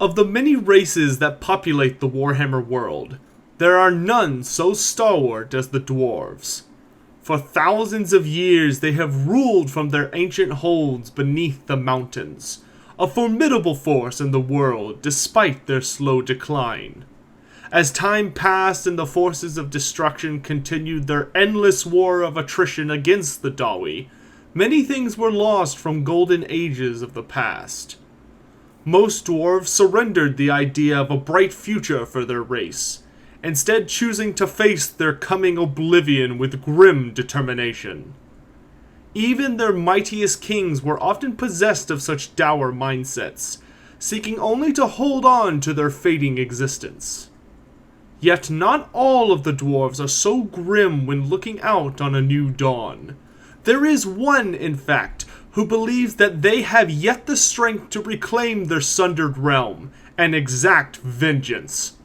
Of the many races that populate the Warhammer world, there are none so stalwart as the dwarves. For thousands of years they have ruled from their ancient holds beneath the mountains, a formidable force in the world despite their slow decline. As time passed and the forces of destruction continued their endless war of attrition against the Dawi, many things were lost from golden ages of the past. Most dwarves surrendered the idea of a bright future for their race, instead choosing to face their coming oblivion with grim determination. Even their mightiest kings were often possessed of such dour mindsets, seeking only to hold on to their fading existence. Yet not all of the dwarves are so grim when looking out on a new dawn. There is one, in fact, who believes that they have yet the strength to reclaim their sundered realm and exact vengeance.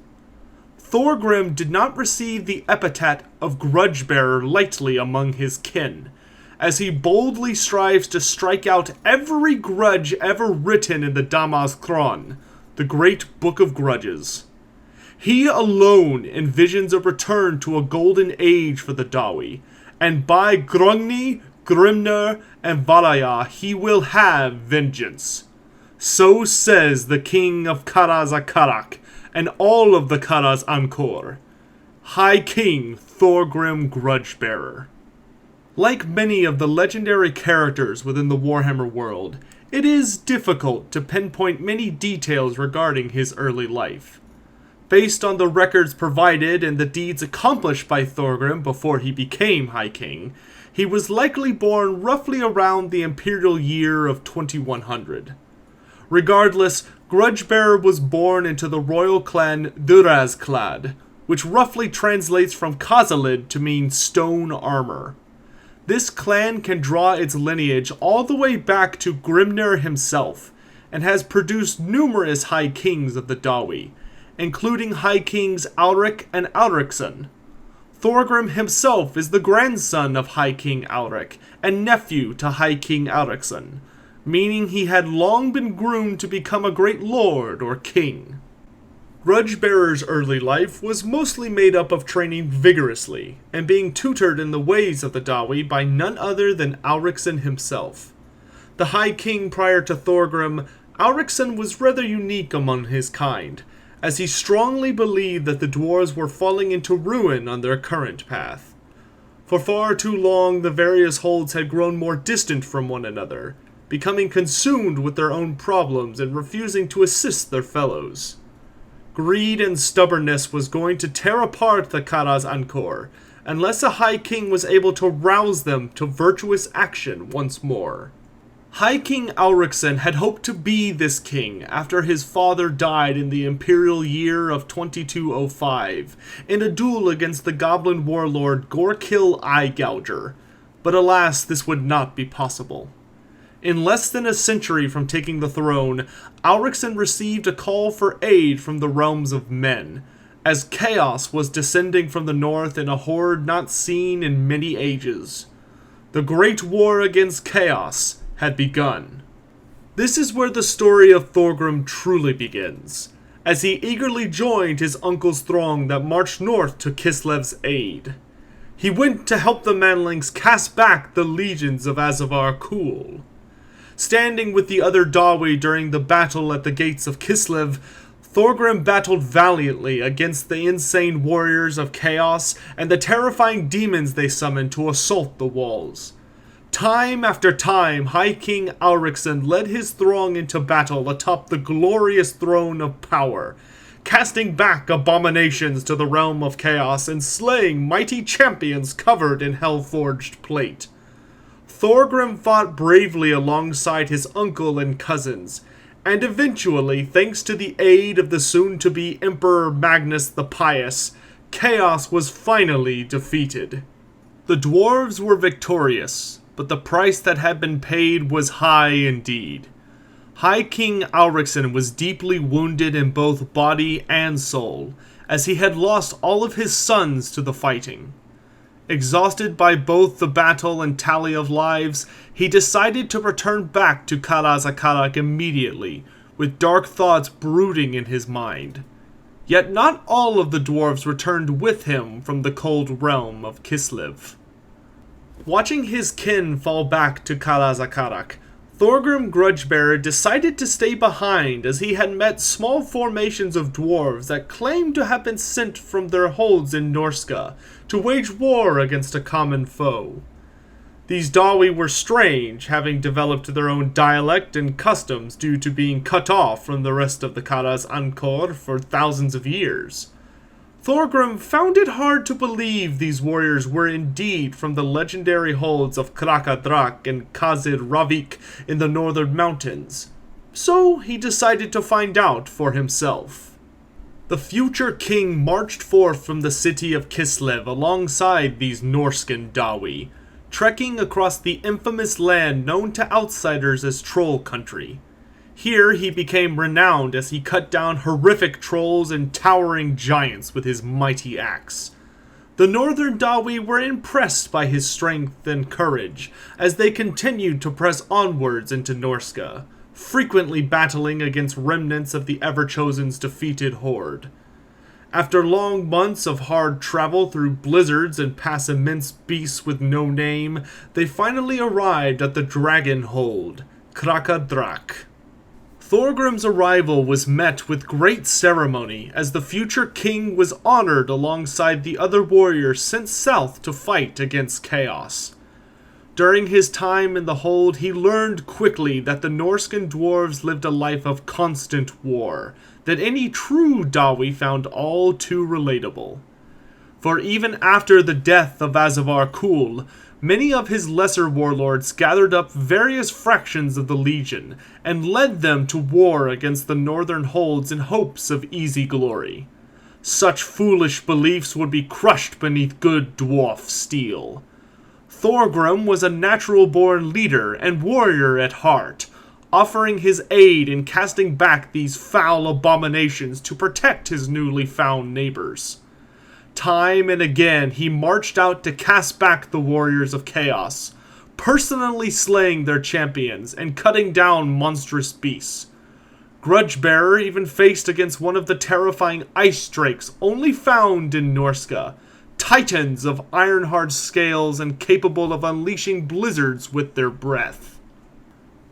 Thorgrim did not receive the epithet of Grudgebearer lightly among his kin, as he boldly strives to strike out every grudge ever written in the Damaz Kron, the great book of grudges. He alone envisions a return to a golden age for the Dawi, and by Grungni, Grimnir, and Valaya he will have vengeance. So says the king of Karak and all of the Karaz Ankor, High King Thorgrim Grudgebearer. Like many of the legendary characters within the Warhammer world, it is difficult to pinpoint many details regarding his early life. Based on the records provided and the deeds accomplished by Thorgrim before he became High King, he was likely born roughly around the imperial year of 2100. Regardless, Grudgebearer was born into the royal clan Durazklad, which roughly translates from Khazalid to mean stone armor. This clan can draw its lineage all the way back to Grimnir himself, and has produced numerous High Kings of the Dawi, including High Kings Alric and Alricson. Thorgrim himself is the grandson of High King Alric and nephew to High King Alricson, meaning he had long been groomed to become a great lord or king. Grudgebearer's early life was mostly made up of training vigorously and being tutored in the ways of the Dawi by none other than Alricson himself. The High King prior to Thorgrim, Alricson was rather unique among his kind, as he strongly believed that the dwarves were falling into ruin on their current path. For far too long, the various holds had grown more distant from one another, becoming consumed with their own problems and refusing to assist their fellows. Greed and stubbornness was going to tear apart the Karaz Ankor, unless a High King was able to rouse them to virtuous action once more. High King Alricson had hoped to be this king after his father died in the imperial year of 2205 in a duel against the goblin warlord Gorkill Eyegouger, but alas, this would not be possible. In less than a century from taking the throne, Alricson received a call for aid from the realms of men, as chaos was descending from the north in a horde not seen in many ages. The Great War against Chaos had begun. This is where the story of Thorgrim truly begins, as he eagerly joined his uncle's throng that marched north to Kislev's aid. He went to help the manlings cast back the legions of Azavar Kul. Standing with the other Dawi during the battle at the gates of Kislev, Thorgrim battled valiantly against the insane warriors of Chaos and the terrifying demons they summoned to assault the walls. Time after time, High King Alricson led his throng into battle atop the glorious throne of power, casting back abominations to the realm of chaos and slaying mighty champions covered in hell-forged plate. Thorgrim fought bravely alongside his uncle and cousins, and eventually, thanks to the aid of the soon-to-be Emperor Magnus the Pious, Chaos was finally defeated. The dwarves were victorious, but the price that had been paid was high indeed. High King Alricson was deeply wounded in both body and soul, as he had lost all of his sons to the fighting. Exhausted by both the battle and tally of lives, he decided to return back to Karaz Karak immediately, with dark thoughts brooding in his mind. Yet not all of the dwarves returned with him from the cold realm of Kislev. Watching his kin fall back to Karak, Thorgrim Grudgebearer decided to stay behind as he had met small formations of dwarves that claimed to have been sent from their holds in Norska to wage war against a common foe. These Dawi were strange, having developed their own dialect and customs due to being cut off from the rest of the Karas Ankor for thousands of years. Thorgrim found it hard to believe these warriors were indeed from the legendary holds of Krakadrak and Kazir Ravik in the northern mountains, so he decided to find out for himself. The future king marched forth from the city of Kislev alongside these Norskan Dawi, trekking across the infamous land known to outsiders as Troll Country. Here he became renowned as he cut down horrific trolls and towering giants with his mighty axe. The northern Dawi were impressed by his strength and courage as they continued to press onwards into Norska, frequently battling against remnants of the Everchosen's defeated horde. After long months of hard travel through blizzards and past immense beasts with no name, they finally arrived at the Dragon Hold, Krakadrak. Thorgrim's arrival was met with great ceremony as the future king was honored alongside the other warriors sent south to fight against chaos. During his time in the hold, he learned quickly that the Norskan dwarves lived a life of constant war, that any true Dawi found all too relatable. For even after the death of Azavar Kul, many of his lesser warlords gathered up various fractions of the Legion and led them to war against the northern holds in hopes of easy glory. Such foolish beliefs would be crushed beneath good dwarf steel. Thorgrim was a natural-born leader and warrior at heart, offering his aid in casting back these foul abominations to protect his newly found neighbors. Time and again he marched out to cast back the warriors of chaos, personally slaying their champions and cutting down monstrous beasts. Grudgebearer even faced against one of the terrifying ice drakes only found in Norska, titans of iron-hard scales and capable of unleashing blizzards with their breath.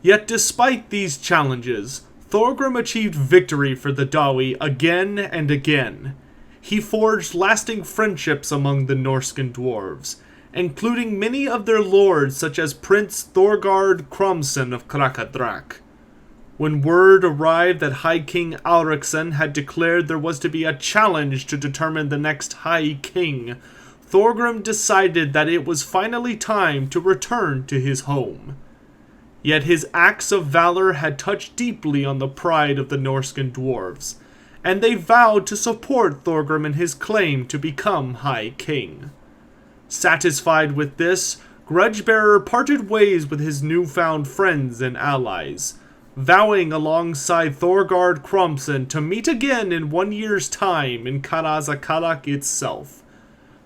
Yet despite these challenges, Thorgrim achieved victory for the Dawi again and again. He forged lasting friendships among the Norskan dwarves, including many of their lords such as Prince Thorgard Kromson of Krakadrak. When word arrived that High King Alriksson had declared there was to be a challenge to determine the next High King, Thorgrim decided that it was finally time to return to his home. Yet his acts of valor had touched deeply on the pride of the Norskan dwarves, and they vowed to support Thorgrim in his claim to become High King. Satisfied with this, Grudgebearer parted ways with his newfound friends and allies, vowing alongside Thorgard Kromson to meet again in 1 year's time in Karazakarak itself.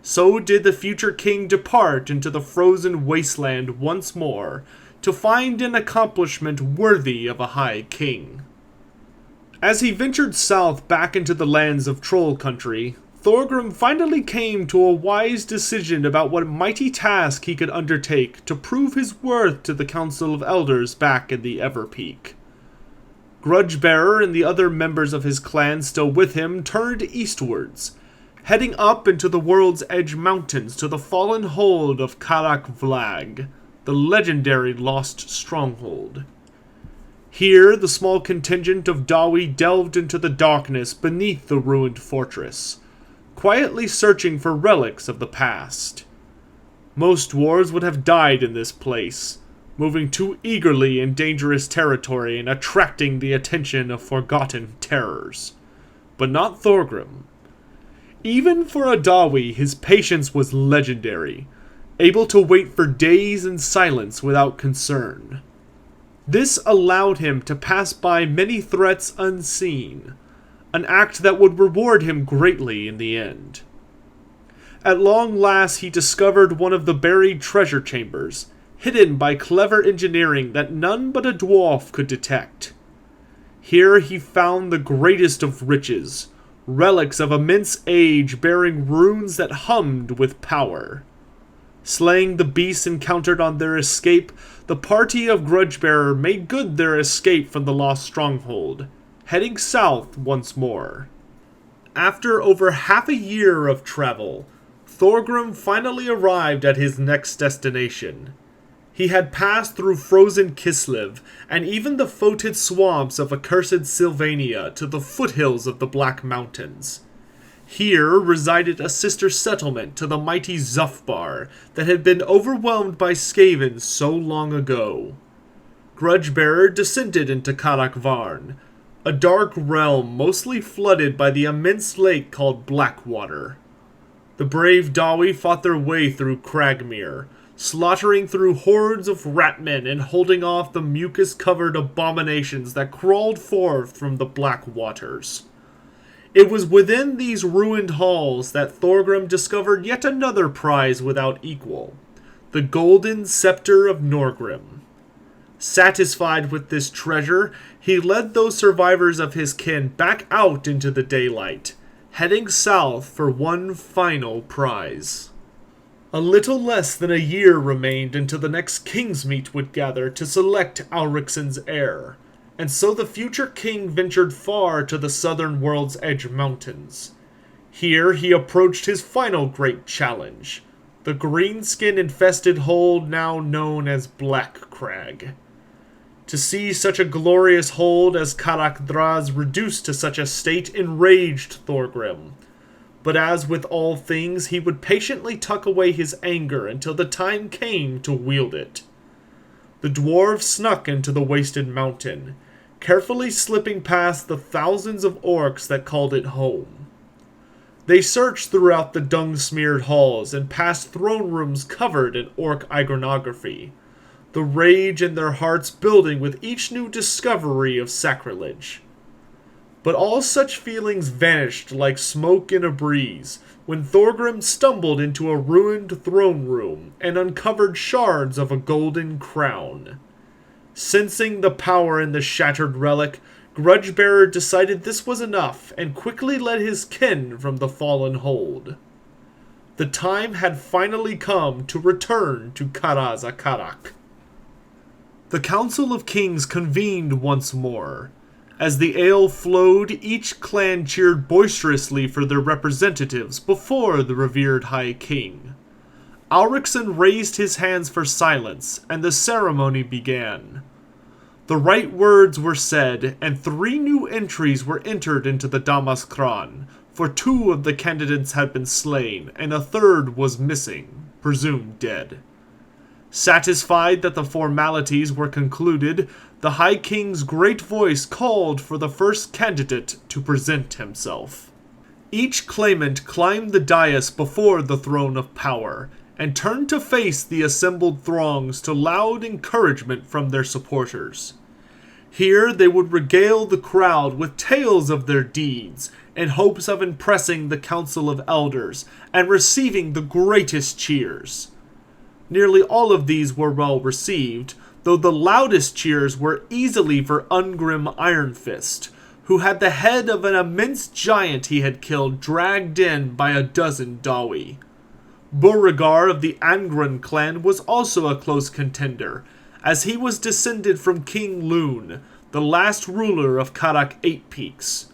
So did the future king depart into the frozen wasteland once more, to find an accomplishment worthy of a High King. As he ventured south back into the lands of Troll Country, Thorgrim finally came to a wise decision about what mighty task he could undertake to prove his worth to the Council of Elders back in the Everpeak. Grudgebearer and the other members of his clan still with him turned eastwards, heading up into the World's Edge Mountains to the fallen hold of Karak Vlag, the legendary lost stronghold. Here, the small contingent of Dawi delved into the darkness beneath the ruined fortress, quietly searching for relics of the past. Most dwarves would have died in this place, moving too eagerly in dangerous territory and attracting the attention of forgotten terrors. But not Thorgrim. Even for a Dawi, his patience was legendary, able to wait for days in silence without concern. This allowed him to pass by many threats unseen, an act that would reward him greatly in the end. At long last he discovered one of the buried treasure chambers, hidden by clever engineering that none but a dwarf could detect. Here he found the greatest of riches, relics of immense age bearing runes that hummed with power. Slaying the beasts encountered on their escape, the party of Grudgebearer made good their escape from the lost stronghold, heading south once more. After over half a year of travel, Thorgrim finally arrived at his next destination. He had passed through frozen Kislev and even the foetid swamps of accursed Sylvania to the foothills of the Black Mountains. Here resided a sister settlement to the mighty Zufbar that had been overwhelmed by Skaven so long ago. Grudgebearer descended into Karak Varn, a dark realm mostly flooded by the immense lake called Blackwater. The brave Dawi fought their way through Cragmere, slaughtering through hordes of ratmen and holding off the mucus-covered abominations that crawled forth from the black waters. It was within these ruined halls that Thorgrim discovered yet another prize without equal, the Golden Scepter of Norgrim. Satisfied with this treasure, he led those survivors of his kin back out into the daylight, heading south for one final prize. A little less than a year remained until the next king's meet would gather to select Alricsson's heir, and so the future king ventured far to the southern World's Edge Mountains. Here he approached his final great challenge, the greenskin-infested hold now known as Black Crag. To see such a glorious hold as Karak Draz reduced to such a state enraged Thorgrim. But as with all things, he would patiently tuck away his anger until the time came to wield it. The dwarves snuck into the wasted mountain, carefully slipping past the thousands of orcs that called it home. They searched throughout the dung-smeared halls and past throne rooms covered in orc iconography, the rage in their hearts building with each new discovery of sacrilege. But all such feelings vanished like smoke in a breeze when Thorgrim stumbled into a ruined throne room and uncovered shards of a golden crown. Sensing the power in the shattered relic, Grudgebearer decided this was enough and quickly led his kin from the fallen hold. The time had finally come to return to Karak. The Council of Kings convened once more. As the ale flowed, each clan cheered boisterously for their representatives before the revered High King. Alricsson raised his hands for silence, and the ceremony began. The right words were said, and 3 new entries were entered into the Damaskran, for 2 of the candidates had been slain, and a 3rd was missing, presumed dead. Satisfied that the formalities were concluded, the High King's great voice called for the first candidate to present himself. Each claimant climbed the dais before the throne of power, and turned to face the assembled throngs to loud encouragement from their supporters. Here they would regale the crowd with tales of their deeds, in hopes of impressing the Council of Elders and receiving the greatest cheers. Nearly all of these were well received, though the loudest cheers were easily for Ungrim Ironfist, who had the head of an immense giant he had killed dragged in by a dozen Dawi. Beauregard of the Angron clan was also a close contender, as he was descended from King Lune, the last ruler of Karak 8 Peaks.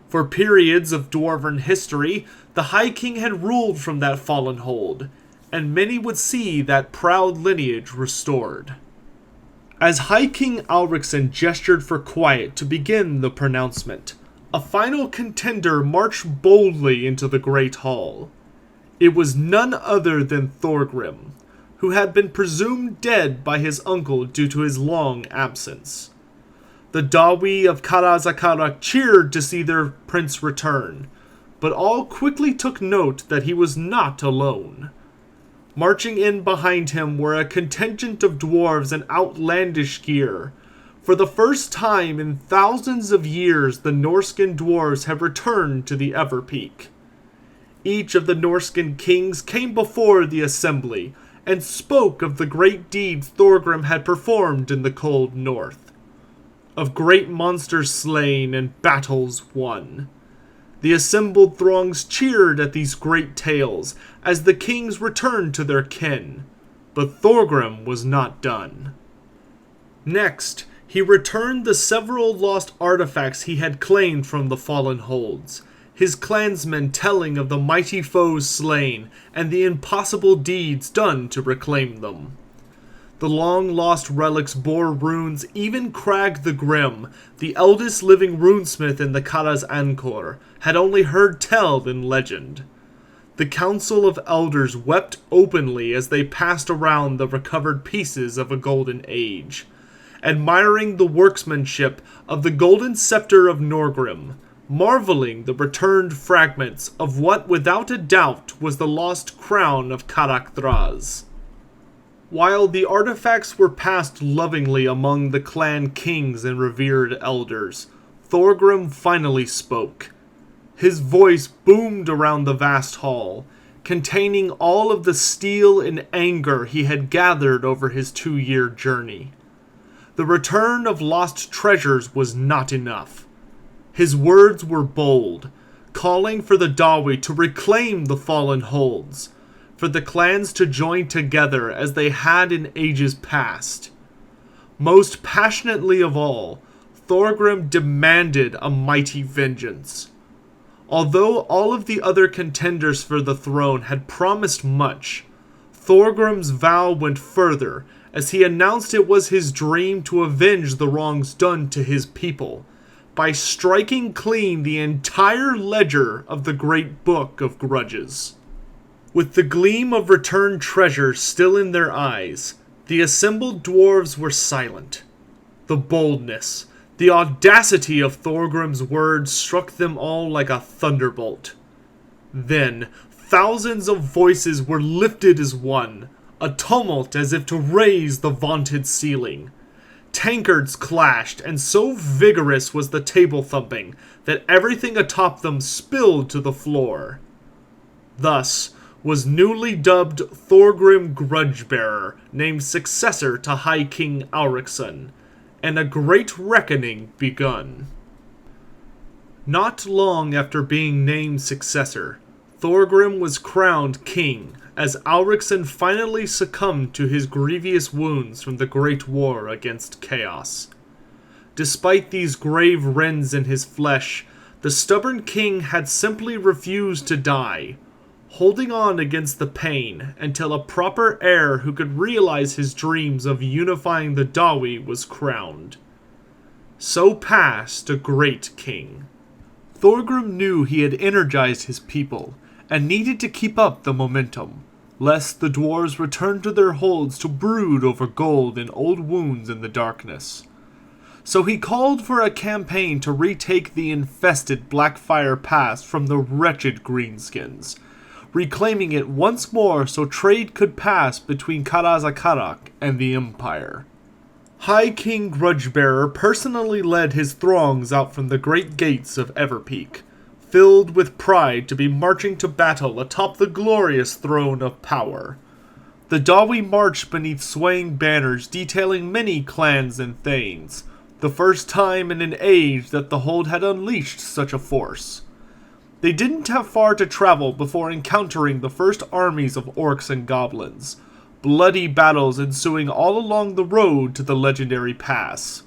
For periods of dwarven history, the High King had ruled from that fallen hold, and many would see that proud lineage restored. As High King Alricsson gestured for quiet to begin the pronouncement, a final contender marched boldly into the great hall. It was none other than Thorgrim, who had been presumed dead by his uncle due to his long absence. The Dawi of Karak cheered to see their prince return, but all quickly took note that he was not alone. Marching in behind him were a contingent of dwarves in outlandish gear. For the first time in thousands of years, the Norskin dwarves have returned to the Everpeak. Each of the Norskin kings came before the assembly and spoke of the great deeds Thorgrim had performed in the cold north. of great monsters slain and battles won. The assembled throngs cheered at these great tales as the kings returned to their kin, but Thorgrim was not done. Next, he returned the several lost artifacts he had claimed from the fallen holds, his clansmen telling of the mighty foes slain and the impossible deeds done to reclaim them. The long-lost relics bore runes even Crag the Grim, the eldest living runesmith in the Kara's Ankor, had only heard tell in legend. The Council of Elders wept openly as they passed around the recovered pieces of a golden age, admiring the workmanship of the golden scepter of Norgrim, marveling the returned fragments of what without a doubt was the lost crown of Karak. While the artifacts were passed lovingly among the clan kings and revered elders, Thorgrim finally spoke. His voice boomed around the vast hall, containing all of the steel and anger he had gathered over his 2-year journey. The return of lost treasures was not enough. His words were bold, calling for the Dawi to reclaim the fallen holds, for the clans to join together as they had in ages past. Most passionately of all, Thorgrim demanded a mighty vengeance. Although all of the other contenders for the throne had promised much, Thorgrim's vow went further as he announced it was his dream to avenge the wrongs done to his people by striking clean the entire ledger of the Great Book of Grudges. With the gleam of returned treasure still in their eyes, the assembled dwarves were silent. The boldness, the audacity of Thorgrim's words struck them all like a thunderbolt. Then, thousands of voices were lifted as one, a tumult as if to raise the vaulted ceiling. Tankards clashed, and so vigorous was the table thumping that everything atop them spilled to the floor. Thus was newly dubbed Thorgrim Grudgebearer named successor to High King Aurikson, and a great reckoning begun. Not long after being named successor, Thorgrim was crowned king as Aurikson finally succumbed to his grievous wounds from the Great War against Chaos. Despite these grave rends in his flesh, the stubborn king had simply refused to die, holding on against the pain until a proper heir who could realize his dreams of unifying the Dawi was crowned. So passed a great king. Thorgrim knew he had energized his people, and needed to keep up the momentum, lest the dwarves return to their holds to brood over gold and old wounds in the darkness. So he called for a campaign to retake the infested Blackfire Pass from the wretched greenskins, reclaiming it once more so trade could pass between Karak and the Empire. High King Grudgebearer personally led his throngs out from the great gates of Everpeak, filled with pride to be marching to battle atop the glorious throne of power. The Dawi marched beneath swaying banners detailing many clans and thanes, the first time in an age that the Hold had unleashed such a force. They didn't have far to travel before encountering the first armies of orcs and goblins, bloody battles ensuing all along the road to the legendary pass.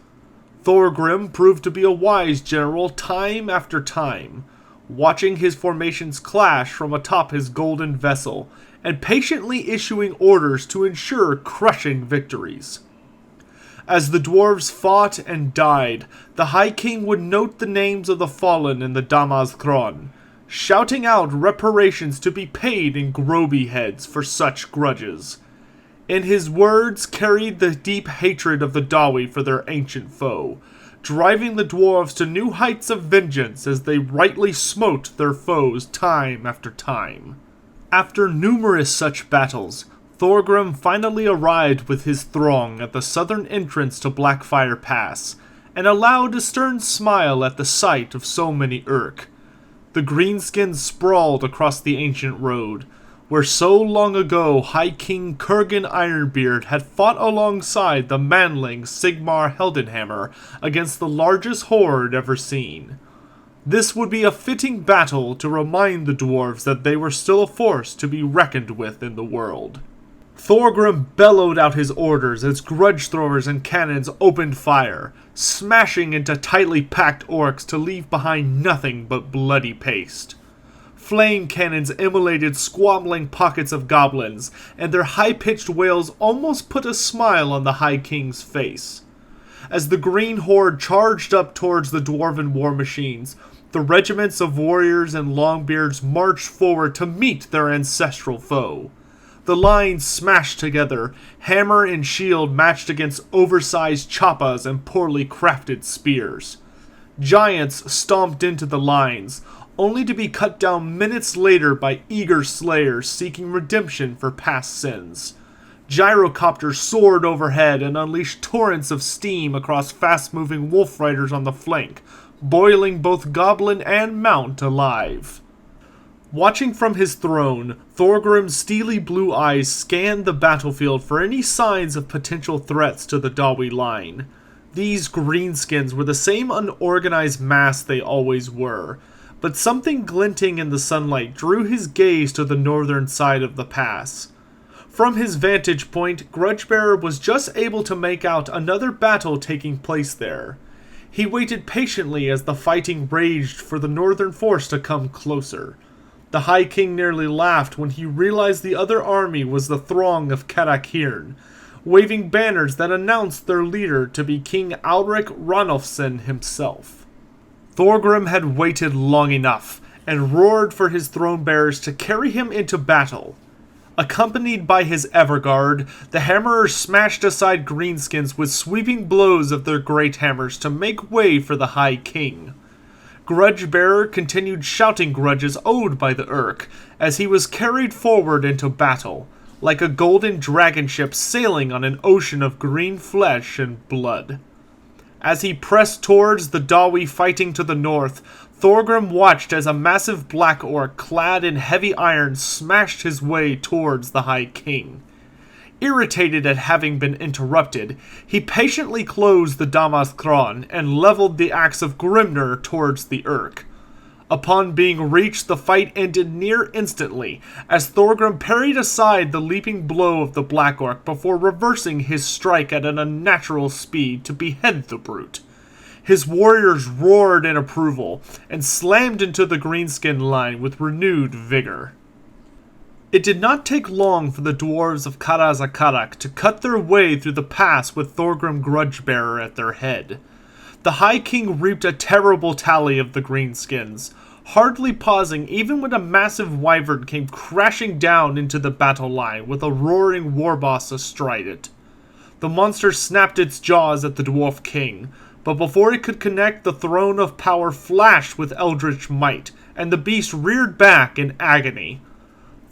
Thorgrim proved to be a wise general time after time, watching his formations clash from atop his golden vessel, and patiently issuing orders to ensure crushing victories. As the dwarves fought and died, the High King would note the names of the fallen in the Damaz Thron, shouting out reparations to be paid in groby heads for such grudges. In his words carried the deep hatred of the Dawi for their ancient foe, driving the dwarves to new heights of vengeance as they rightly smote their foes time after time. After numerous such battles, Thorgrim finally arrived with his throng at the southern entrance to Blackfire Pass, and allowed a stern smile at the sight of so many Urk. The greenskins sprawled across the ancient road, where so long ago High King Kurgan Ironbeard had fought alongside the manling Sigmar Heldenhammer against the largest horde ever seen. This would be a fitting battle to remind the dwarves that they were still a force to be reckoned with in the world. Thorgrim bellowed out his orders as grudge throwers and cannons opened fire, smashing into tightly packed orcs to leave behind nothing but bloody paste. Flame cannons immolated squabbling pockets of goblins, and their high-pitched wails almost put a smile on the High King's face. As the green horde charged up towards the dwarven war machines, the regiments of warriors and longbeards marched forward to meet their ancestral foe. The lines smashed together, hammer and shield matched against oversized choppas and poorly crafted spears. Giants stomped into the lines, only to be cut down minutes later by eager slayers seeking redemption for past sins. Gyrocopters soared overhead and unleashed torrents of steam across fast-moving wolf riders on the flank, boiling both goblin and mount alive. Watching from his throne, Thorgrim's steely blue eyes scanned the battlefield for any signs of potential threats to the Dawi line. These greenskins were the same unorganized mass they always were, but something glinting in the sunlight drew his gaze to the northern side of the pass. From his vantage point, Grudgebearer was just able to make out another battle taking place there. He waited patiently as the fighting raged for the northern force to come closer. The High King nearly laughed when he realized the other army was the throng of Karak, waving banners that announced their leader to be King Alric Ranulfsson himself. Thorgrim had waited long enough, and roared for his throne bearers to carry him into battle. Accompanied by his Everguard, the Hammerers smashed aside greenskins with sweeping blows of their great hammers to make way for the High King. Grudgebearer continued shouting grudges owed by the Urk as he was carried forward into battle, like a golden dragon ship sailing on an ocean of green flesh and blood. As he pressed towards the Dawi fighting to the north, Thorgrim watched as a massive black orc clad in heavy iron smashed his way towards the High King. Irritated at having been interrupted, he patiently closed the Damath Kron and leveled the axe of Grimnir towards the Urk. Upon being reached, the fight ended near instantly, as Thorgrim parried aside the leaping blow of the Black Orc before reversing his strike at an unnatural speed to behead the brute. His warriors roared in approval, and slammed into the greenskin line with renewed vigor. It did not take long for the dwarves of Karak to cut their way through the pass with Thorgrim Grudgebearer at their head. The High King reaped a terrible tally of the greenskins, hardly pausing even when a massive wyvern came crashing down into the battle line with a roaring warboss astride it. The monster snapped its jaws at the dwarf king, but before it could connect, the throne of power flashed with eldritch might, and the beast reared back in agony.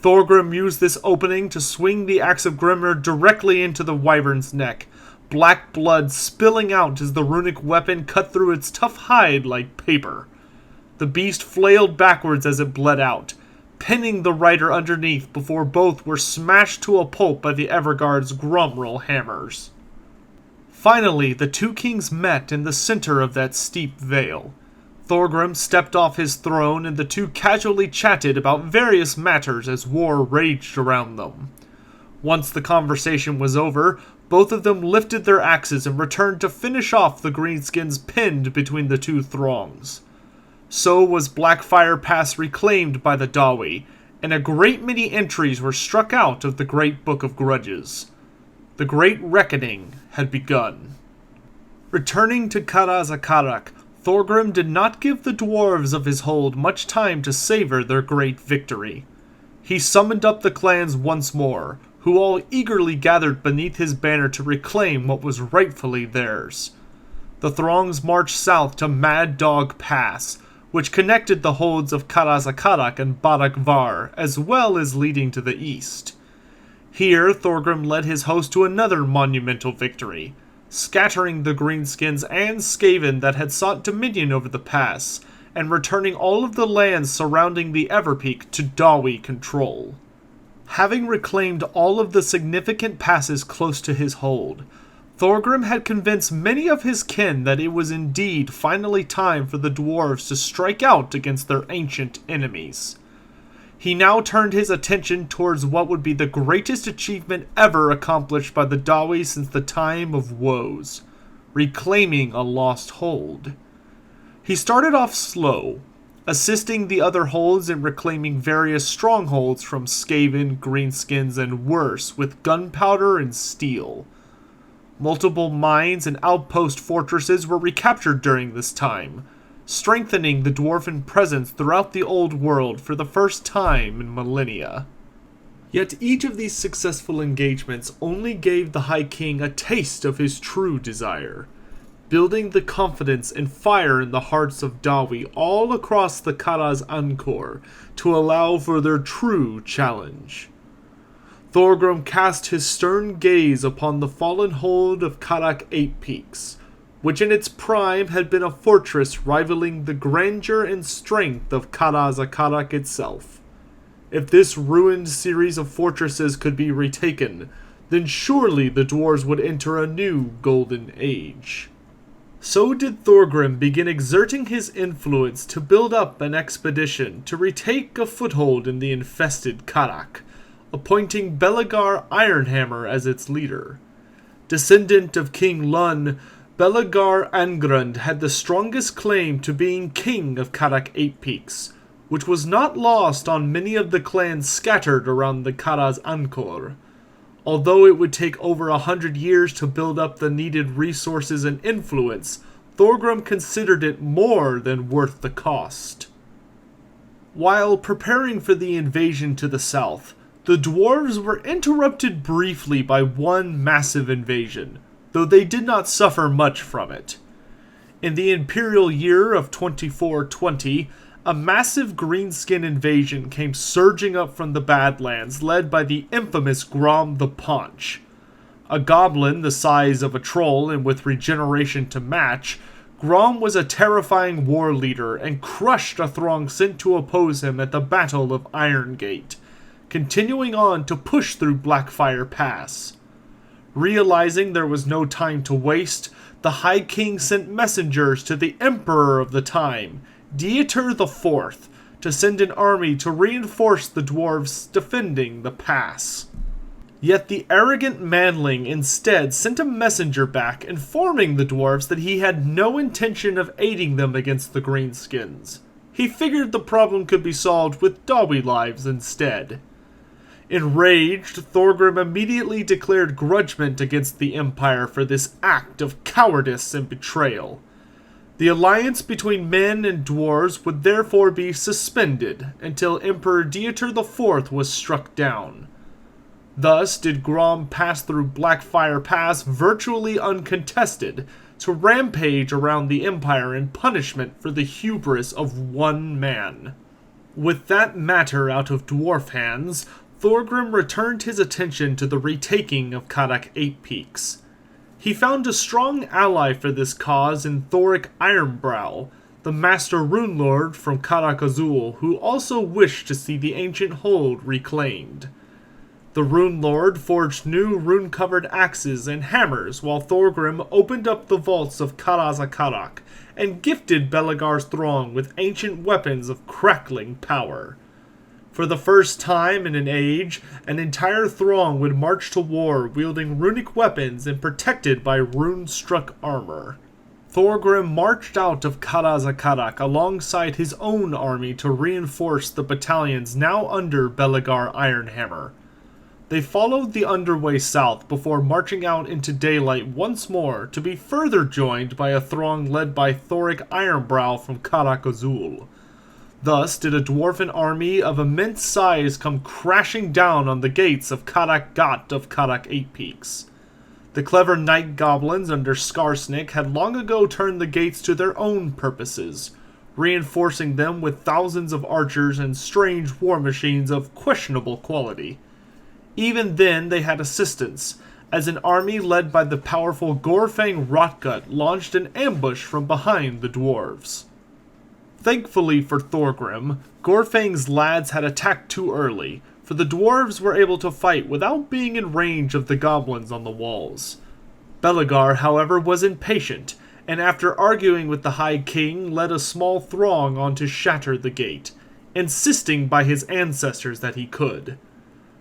Thorgrim used this opening to swing the axe of Grimnir directly into the wyvern's neck, black blood spilling out as the runic weapon cut through its tough hide like paper. The beast flailed backwards as it bled out, pinning the rider underneath before both were smashed to a pulp by the Everguard's Grumroll hammers. Finally, the two kings met in the center of that steep vale. Thorgrim stepped off his throne and the two casually chatted about various matters as war raged around them. Once the conversation was over, both of them lifted their axes and returned to finish off the greenskins pinned between the two throngs. So was Blackfire Pass reclaimed by the Dawi, and a great many entries were struck out of the Great Book of Grudges. The Great Reckoning had begun. Returning to Karak, Thorgrim did not give the dwarves of his hold much time to savor their great victory. He summoned up the clans once more, who all eagerly gathered beneath his banner to reclaim what was rightfully theirs. The throngs marched south to Mad Dog Pass, which connected the holds of Karak and Barak-Var, as well as leading to the east. Here, Thorgrim led his host to another monumental victory, scattering the greenskins and Skaven that had sought dominion over the pass, and returning all of the lands surrounding the Everpeak to Dawi control. Having reclaimed all of the significant passes close to his hold, Thorgrim had convinced many of his kin that it was indeed finally time for the dwarves to strike out against their ancient enemies. He now turned his attention towards what would be the greatest achievement ever accomplished by the Dawi since the time of woes, reclaiming a lost hold. He started off slow, assisting the other holds in reclaiming various strongholds from Skaven, Greenskins, and worse with gunpowder and steel. Multiple mines and outpost fortresses were recaptured during this time, strengthening the dwarven presence throughout the old world for the first time in millennia. Yet each of these successful engagements only gave the High King a taste of his true desire, building the confidence and fire in the hearts of Dawi all across the Karaz Ankor to allow for their true challenge. Thorgrim cast his stern gaze upon the fallen hold of Karak 8 Peaks, which in its prime had been a fortress rivaling the grandeur and strength of Karaz Karak itself. If this ruined series of fortresses could be retaken, then surely the dwarves would enter a new golden age. So did Thorgrim begin exerting his influence to build up an expedition to retake a foothold in the infested Karak, appointing Belegar Ironhammer as its leader. Descendant of King Lun, Belegar Angrund had the strongest claim to being king of Karak 8 Peaks, which was not lost on many of the clans scattered around the Karaz Ankor. Although it would take over 100 years to build up the needed resources and influence, Thorgrim considered it more than worth the cost. While preparing for the invasion to the south, the dwarves were interrupted briefly by one massive invasion, though they did not suffer much from it. In the imperial year of 2420, a massive greenskin invasion came surging up from the Badlands, led by the infamous Grom the Paunch. A goblin the size of a troll and with regeneration to match, Grom was a terrifying war leader and crushed a throng sent to oppose him at the Battle of Irongate, continuing on to push through Blackfire Pass. Realizing there was no time to waste, the High King sent messengers to the Emperor of the time, Dieter IV, to send an army to reinforce the dwarves defending the pass. Yet the arrogant manling instead sent a messenger back informing the dwarves that he had no intention of aiding them against the greenskins. He figured the problem could be solved with Dawi lives instead. Enraged, Thorgrim immediately declared grudgment against the Empire for this act of cowardice and betrayal. The alliance between men and dwarves would therefore be suspended until Emperor Dieter IV was struck down. Thus did Grom pass through Blackfire Pass virtually uncontested to rampage around the Empire in punishment for the hubris of one man. With that matter out of dwarf hands, Thorgrim returned his attention to the retaking of Karak 8 Peaks. He found a strong ally for this cause in Thorik Ironbrow, the master rune lord from Karak Azul, who also wished to see the ancient hold reclaimed. The rune lord forged new rune-covered axes and hammers, while Thorgrim opened up the vaults of Karaz Karak and gifted Belegar's throng with ancient weapons of crackling power. For the first time in an age, an entire throng would march to war wielding runic weapons and protected by rune-struck armor. Thorgrim marched out of Karaz Karak alongside his own army to reinforce the battalions now under Belegar Ironhammer. They followed the underway south before marching out into daylight once more to be further joined by a throng led by Thorik Ironbrow from Karak Azul. Thus did a dwarven army of immense size come crashing down on the gates of Karak Gat of Karak 8 Peaks. The clever night goblins under Skarsnik had long ago turned the gates to their own purposes, reinforcing them with thousands of archers and strange war machines of questionable quality. Even then they had assistance, as an army led by the powerful Gorfang Rotgut launched an ambush from behind the dwarves. Thankfully for Thorgrim, Gorfang's lads had attacked too early, for the dwarves were able to fight without being in range of the goblins on the walls. Belegar, however, was impatient, and after arguing with the High King, led a small throng on to shatter the gate, insisting by his ancestors that he could.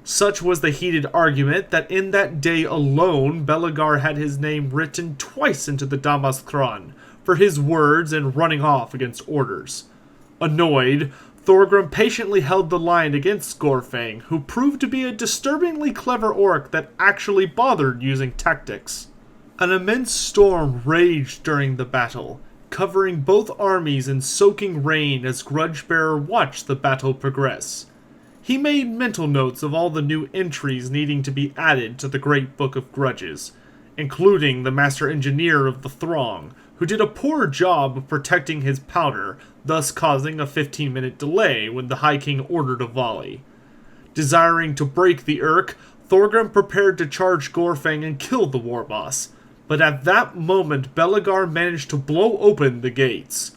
Such was the heated argument that in that day alone Belegar had his name written twice into the Damaskron for his words and running off against orders. Annoyed, Thorgrim patiently held the line against Gorfang, who proved to be a disturbingly clever orc that actually bothered using tactics. An immense storm raged during the battle, covering both armies in soaking rain as Grudgebearer watched the battle progress. He made mental notes of all the new entries needing to be added to the Great Book of Grudges, including the Master Engineer of the Throng, who did a poor job of protecting his powder, thus causing a 15-minute delay when the High King ordered a volley. Desiring to break the Urk, Thorgrim prepared to charge Gorfang and kill the war boss, but at that moment Belegar managed to blow open the gates.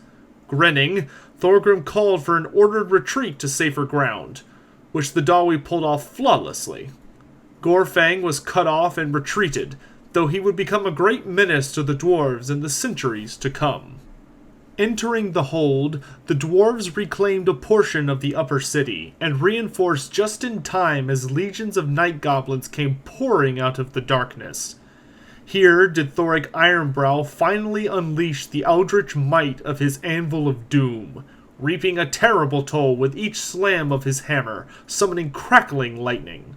Grinning, Thorgrim called for an ordered retreat to safer ground, which the Dawi pulled off flawlessly. Gorfang was cut off and retreated, though he would become a great menace to the dwarves in the centuries to come. Entering the hold, the dwarves reclaimed a portion of the upper city, and reinforced just in time as legions of night goblins came pouring out of the darkness. Here did Thorik Ironbrow finally unleash the eldritch might of his Anvil of Doom, reaping a terrible toll with each slam of his hammer, summoning crackling lightning.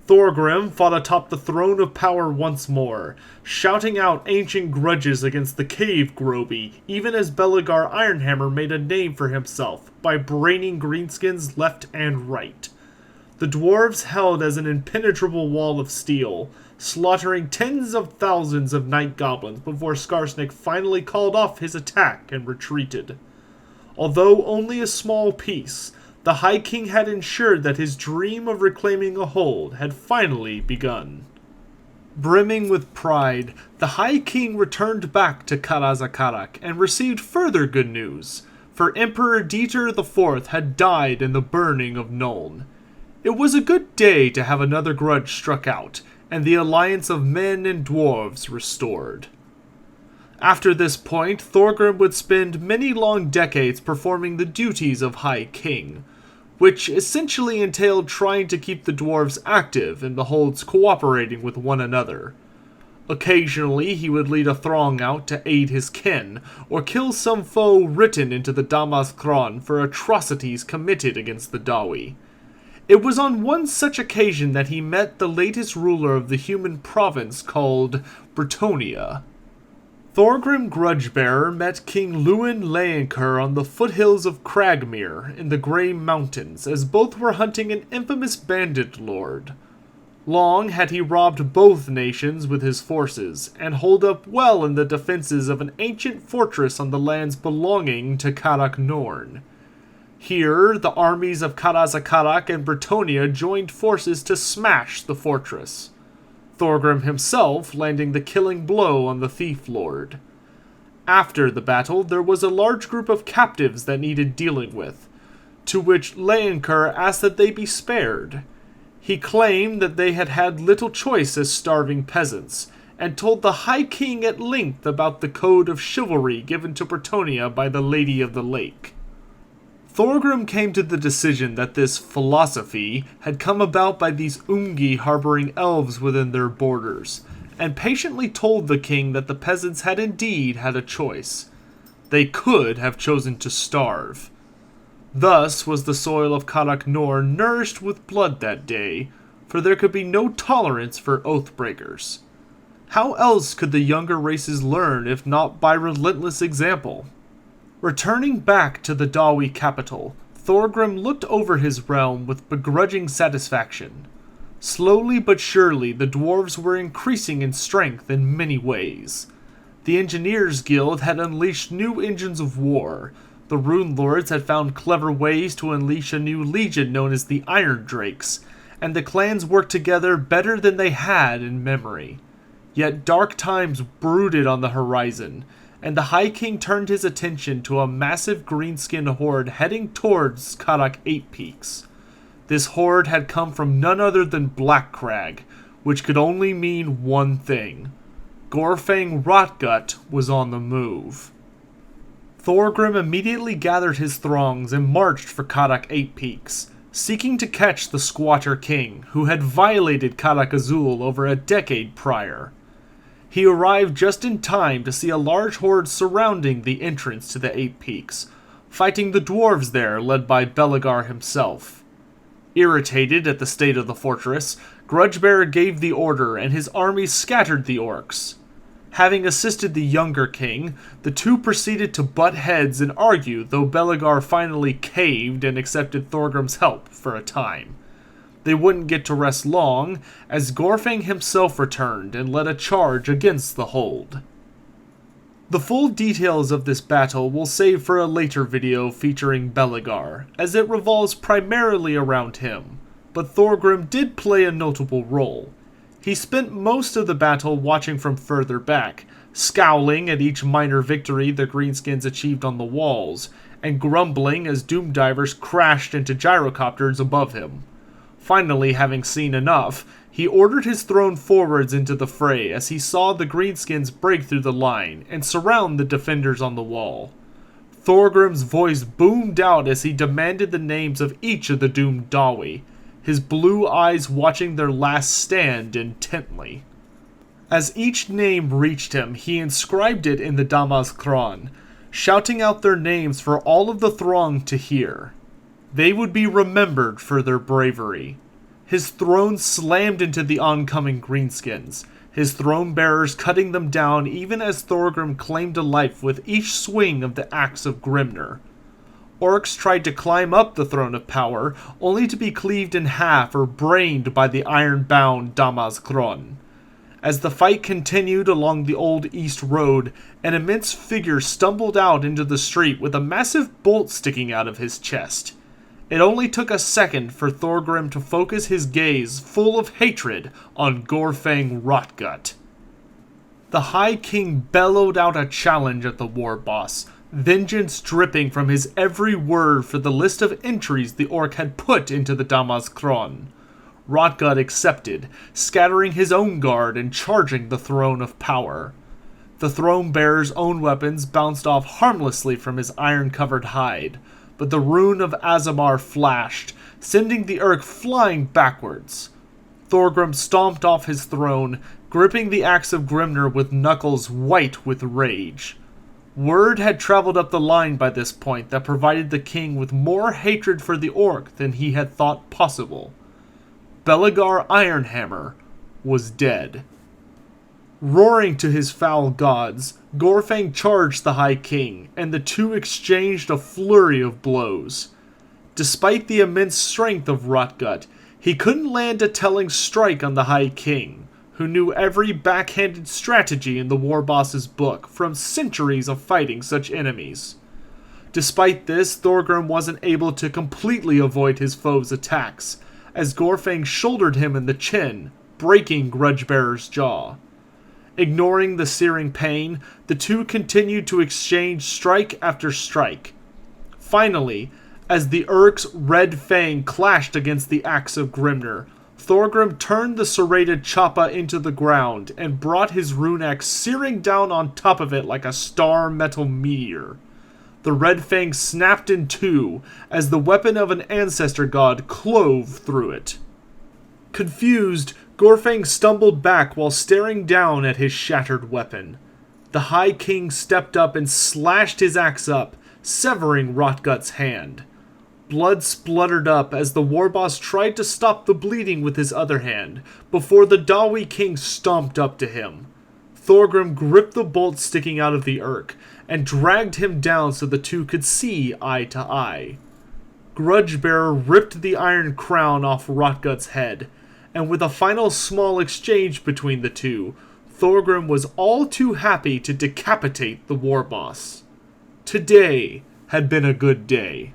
Thorgrim fought atop the throne of power once more, shouting out ancient grudges against the cave Groby, even as Belegar Ironhammer made a name for himself by braining greenskins left and right. The dwarves held as an impenetrable wall of steel, slaughtering tens of thousands of night goblins before Skarsnik finally called off his attack and retreated. Although only a small piece, the High King had ensured that his dream of reclaiming a hold had finally begun. Brimming with pride, the High King returned back to Karak and received further good news, for Emperor Dieter IV had died in the burning of Nuln. It was a good day to have another grudge struck out, and the alliance of men and dwarves restored. After this point, Thorgrim would spend many long decades performing the duties of High King, which essentially entailed trying to keep the dwarves active and the holds cooperating with one another. Occasionally, he would lead a throng out to aid his kin, or kill some foe written into the Damaskron for atrocities committed against the Dawi. It was on one such occasion that he met the latest ruler of the human province called Bretonnia. Thorgrim Grudgebearer met King Luin Leanker on the foothills of Cragmere in the Grey Mountains, as both were hunting an infamous bandit lord. Long had he robbed both nations with his forces, and holed up well in the defenses of an ancient fortress on the lands belonging to Karak Norn. Here, the armies of Karak and Bretonnia joined forces to smash the fortress, Thorgrim himself landing the killing blow on the thief lord. After the battle, there was a large group of captives that needed dealing with, to which Leanker asked that they be spared. He claimed that they had had little choice as starving peasants, and told the High King at length about the code of chivalry given to Bretonnia by the Lady of the Lake. Thorgrim came to the decision that this philosophy had come about by these Umgi harboring elves within their borders, and patiently told the king that the peasants had indeed had a choice. They could have chosen to starve. Thus was the soil of Karak Norn nourished with blood that day, for there could be no tolerance for oathbreakers. How else could the younger races learn if not by relentless example? Returning back to the Dawi capital, Thorgrim looked over his realm with begrudging satisfaction. Slowly but surely, the dwarves were increasing in strength in many ways. The Engineers Guild had unleashed new engines of war, the Rune Lords had found clever ways to unleash a new legion known as the Iron Drakes, and the clans worked together better than they had in memory. Yet dark times brooded on the horizon, and the High King turned his attention to a massive greenskin horde heading towards Karak 8 Peaks. This horde had come from none other than Blackfire, which could only mean one thing. Gorfang Rotgut was on the move. Thorgrim immediately gathered his throngs and marched for Karak 8 Peaks, seeking to catch the squatter king, who had violated Karak Azul over a decade prior. He arrived just in time to see a large horde surrounding the entrance to the 8 Peaks, fighting the dwarves there led by Belegar himself. Irritated at the state of the fortress, Grudgebearer gave the order and his army scattered the orcs. Having assisted the younger king, the two proceeded to butt heads and argue, though Belegar finally caved and accepted Thorgrim's help for a time. They wouldn't get to rest long, as Gorfang himself returned and led a charge against the hold. The full details of this battle we'll save for a later video featuring Belegar, as it revolves primarily around him, but Thorgrim did play a notable role. He spent most of the battle watching from further back, scowling at each minor victory the Greenskins achieved on the walls, and grumbling as doom divers crashed into gyrocopters above him. Finally, having seen enough, he ordered his throne forwards into the fray as he saw the Greenskins break through the line and surround the defenders on the wall. Thorgrim's voice boomed out as he demanded the names of each of the doomed Dawi, his blue eyes watching their last stand intently. As each name reached him, he inscribed it in the Damazkron, shouting out their names for all of the throng to hear. They would be remembered for their bravery. His throne slammed into the oncoming Greenskins, his throne bearers cutting them down even as Thorgrim claimed a life with each swing of the axe of Grimnir. Orcs tried to climb up the throne of power, only to be cleaved in half or brained by the iron-bound Damazkron. As the fight continued along the old East Road, an immense figure stumbled out into the street with a massive bolt sticking out of his chest. It only took a second for Thorgrim to focus his gaze full of hatred on Gorfang Rotgut. The High King bellowed out a challenge at the war boss, vengeance dripping from his every word for the list of entries the orc had put into the Damazkron. Rotgut accepted, scattering his own guard and charging the throne of power. The throne bearer's own weapons bounced off harmlessly from his iron-covered hide, but the rune of Azamar flashed, sending the Urk flying backwards. Thorgrim stomped off his throne, gripping the axe of Grimnir with knuckles white with rage. Word had traveled up the line by this point that provided the king with more hatred for the orc than he had thought possible. Belegar Ironhammer was dead. Roaring to his foul gods, Gorfang charged the High King, and the two exchanged a flurry of blows. Despite the immense strength of Rotgut, he couldn't land a telling strike on the High King, who knew every backhanded strategy in the war boss's book from centuries of fighting such enemies. Despite this, Thorgrim wasn't able to completely avoid his foe's attacks, as Gorfang shouldered him in the chin, breaking Grudgebearer's jaw. Ignoring the searing pain, the two continued to exchange strike after strike. Finally, as the Urk's red fang clashed against the axe of Grimnir, Thorgrim turned the serrated choppa into the ground and brought his rune axe searing down on top of it like a star metal meteor. The red fang snapped in two as the weapon of an ancestor god clove through it. Confused, Gorfang stumbled back while staring down at his shattered weapon. The High King stepped up and slashed his axe up, severing Rotgut's hand. Blood spluttered up as the warboss tried to stop the bleeding with his other hand, before the Dawi King stomped up to him. Thorgrim gripped the bolt sticking out of the Urk, and dragged him down so the two could see eye to eye. Grudgebearer ripped the iron crown off Rotgut's head, and with a final small exchange between the two, Thorgrim was all too happy to decapitate the warboss. Today had been a good day.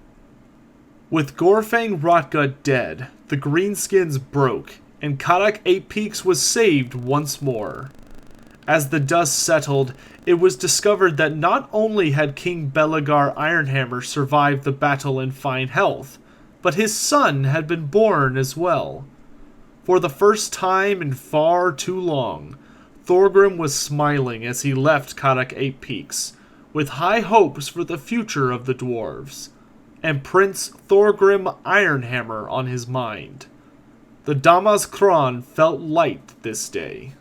With Gorfang Rotgut dead, the Greenskins broke, and Karak 8 Peaks was saved once more. As the dust settled, it was discovered that not only had King Belegar Ironhammer survived the battle in fine health, but his son had been born as well. For the first time in far too long, Thorgrim was smiling as he left Karak 8 Peaks, with high hopes for the future of the dwarves, and Prince Thorgrim Ironhammer on his mind. The Damas Kron felt light this day.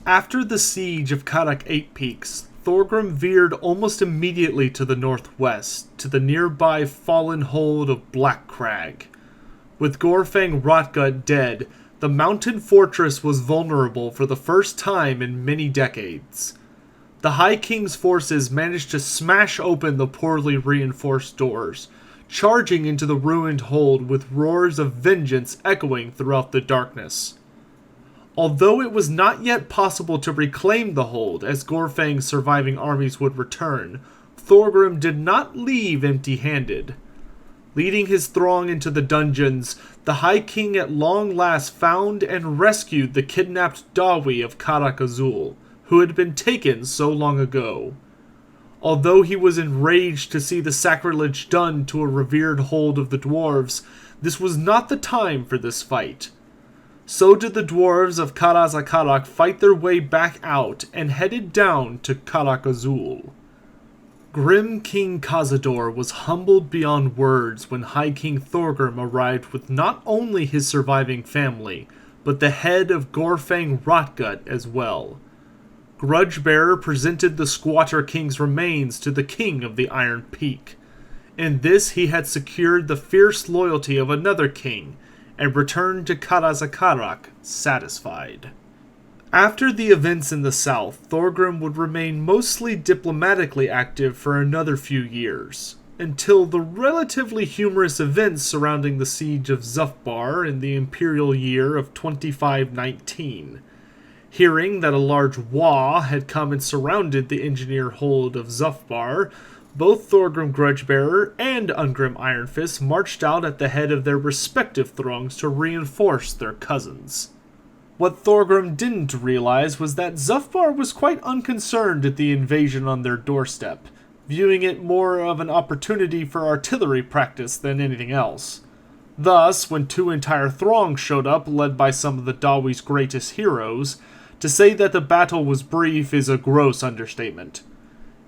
After the siege of Karak 8 Peaks, Thorgrim veered almost immediately to the northwest, to the nearby fallen hold of Blackfire. With Gorfang Rotgut dead, the mountain fortress was vulnerable for the first time in many decades. The High King's forces managed to smash open the poorly reinforced doors, charging into the ruined hold with roars of vengeance echoing throughout the darkness. Although it was not yet possible to reclaim the hold as Gorfang's surviving armies would return, Thorgrim did not leave empty-handed. Leading his throng into the dungeons, the High King at long last found and rescued the kidnapped Dawi of Karak Azul, who had been taken so long ago. Although he was enraged to see the sacrilege done to a revered hold of the dwarves, this was not the time for this fight. So did the dwarves of Karak fight their way back out and headed down to Karak Azul. Grim King Cazador was humbled beyond words when High King Thorgrim arrived with not only his surviving family, but the head of Gorfang Rotgut as well. Grudgebearer presented the Squatter King's remains to the King of the Iron Peak. In this he had secured the fierce loyalty of another king, and returned to Karak satisfied. After the events in the south, Thorgrim would remain mostly diplomatically active for another few years, until the relatively humorous events surrounding the siege of Zufbar in the imperial year of 2519. Hearing that a large Wa had come and surrounded the engineer hold of Zufbar, both Thorgrim Grudgebearer and Ungrim Ironfist marched out at the head of their respective throngs to reinforce their cousins. What Thorgrim didn't realize was that Zufbar was quite unconcerned at the invasion on their doorstep, viewing it more of an opportunity for artillery practice than anything else. Thus, when two entire throngs showed up led by some of the Dawi's greatest heroes, to say that the battle was brief is a gross understatement.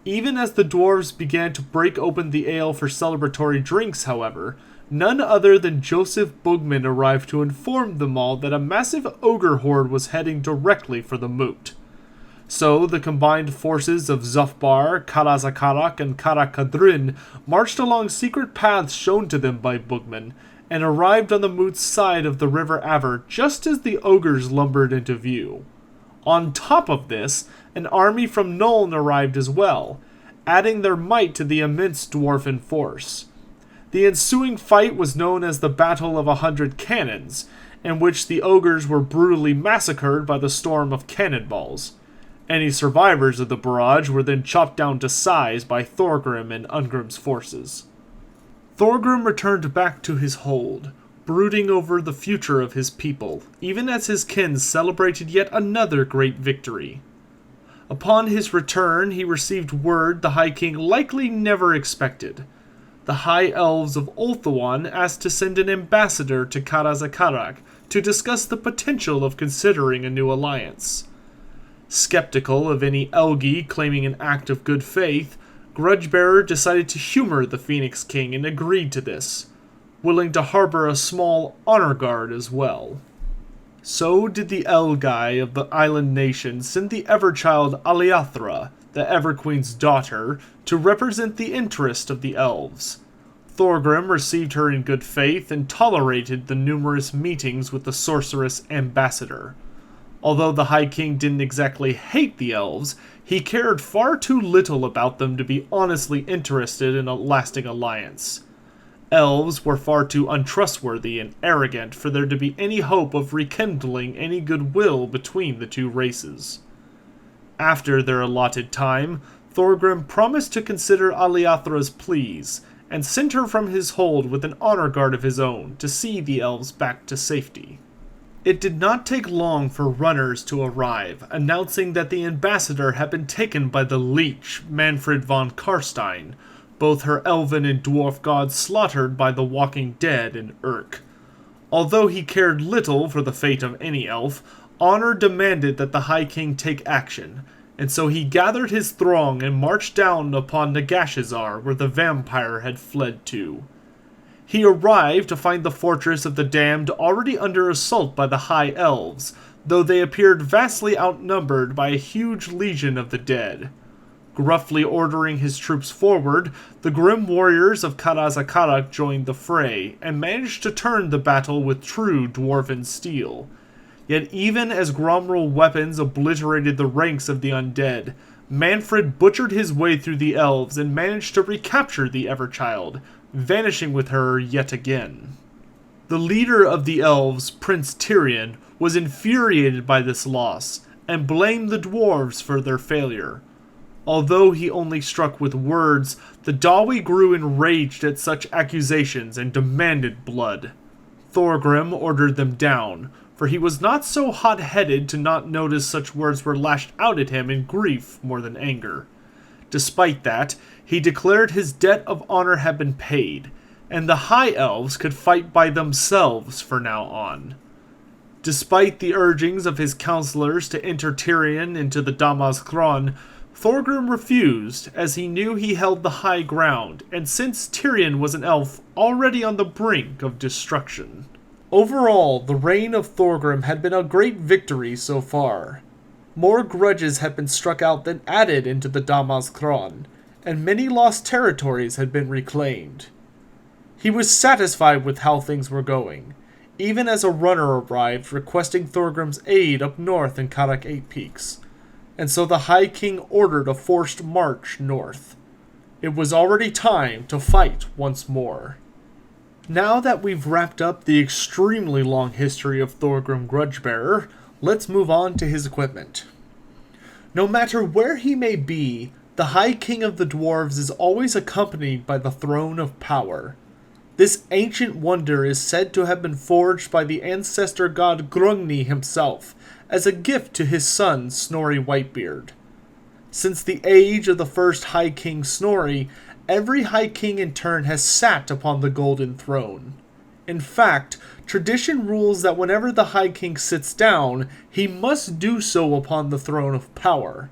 Even as the dwarves began to break open the ale for celebratory drinks, however, none other than Joseph Bugman arrived to inform them all that a massive ogre horde was heading directly for the moot. So the combined forces of Zufbar, Karazakarak, and Karakadrin marched along secret paths shown to them by Bugman, and arrived on the moot's side of the River Aver just as the ogres lumbered into view. On top of this, an army from Nuln arrived as well, adding their might to the immense dwarven force. The ensuing fight was known as the Battle of 100 Cannons, in which the ogres were brutally massacred by the storm of cannonballs. Any survivors of the barrage were then chopped down to size by Thorgrim and Ungrim's forces. Thorgrim returned back to his hold, brooding over the future of his people, even as his kin celebrated yet another great victory. Upon his return, he received word the High King likely never expected. The High Elves of Ulthuan asked to send an ambassador to Karazakarak to discuss the potential of considering a new alliance. Skeptical of any Elgi claiming an act of good faith, Grudgebearer decided to humor the Phoenix King and agreed to this, willing to harbor a small honor guard as well. So did the Elgai of the island nation send the Everchild Aliathra, the Everqueen's daughter, to represent the interest of the elves. Thorgrim received her in good faith and tolerated the numerous meetings with the sorceress ambassador. Although the High King didn't exactly hate the elves, he cared far too little about them to be honestly interested in a lasting alliance. Elves were far too untrustworthy and arrogant for there to be any hope of rekindling any goodwill between the two races. After their allotted time, Thorgrim promised to consider Aliathra's pleas, and sent her from his hold with an honor guard of his own to see the elves back to safety. It did not take long for runners to arrive, announcing that the ambassador had been taken by the leech, Manfred von Karstein, both her elven and dwarf gods slaughtered by the walking dead in Urk. Although he cared little for the fate of any elf, honor demanded that the High King take action, and so he gathered his throng and marched down upon Nagashazar, where the vampire had fled to. He arrived to find the fortress of the damned already under assault by the High Elves, though they appeared vastly outnumbered by a huge legion of the dead. Gruffly ordering his troops forward, the grim warriors of Karak joined the fray, and managed to turn the battle with true dwarven steel. Yet even as Gromrul weapons obliterated the ranks of the undead, Manfred butchered his way through the elves and managed to recapture the Everchild, vanishing with her yet again. The leader of the elves, Prince Tyrion, was infuriated by this loss, and blamed the dwarves for their failure. Although he only struck with words, the Dawi grew enraged at such accusations and demanded blood. Thorgrim ordered them down, for he was not so hot-headed to not notice such words were lashed out at him in grief more than anger. Despite that, he declared his debt of honor had been paid, and the High Elves could fight by themselves from now on. Despite the urgings of his counselors to enter Tyrion into the Damaskron, Thorgrim refused, as he knew he held the high ground, and since Tyrion was an elf already on the brink of destruction. Overall, the reign of Thorgrim had been a great victory so far. More grudges had been struck out than added into the Damaskron, and many lost territories had been reclaimed. He was satisfied with how things were going, even as a runner arrived requesting Thorgrim's aid up north in Karak 8 Peaks, and so the High King ordered a forced march north. It was already time to fight once more. Now that we've wrapped up the extremely long history of Thorgrim Grudgebearer, let's move on to his equipment. No matter where he may be, the High King of the Dwarves is always accompanied by the Throne of Power. This ancient wonder is said to have been forged by the ancestor god Grungni himself, as a gift to his son Snorri Whitebeard. Since the age of the first High King Snorri, every High King in turn has sat upon the golden throne. In fact, tradition rules that whenever the High King sits down, he must do so upon the Throne of Power.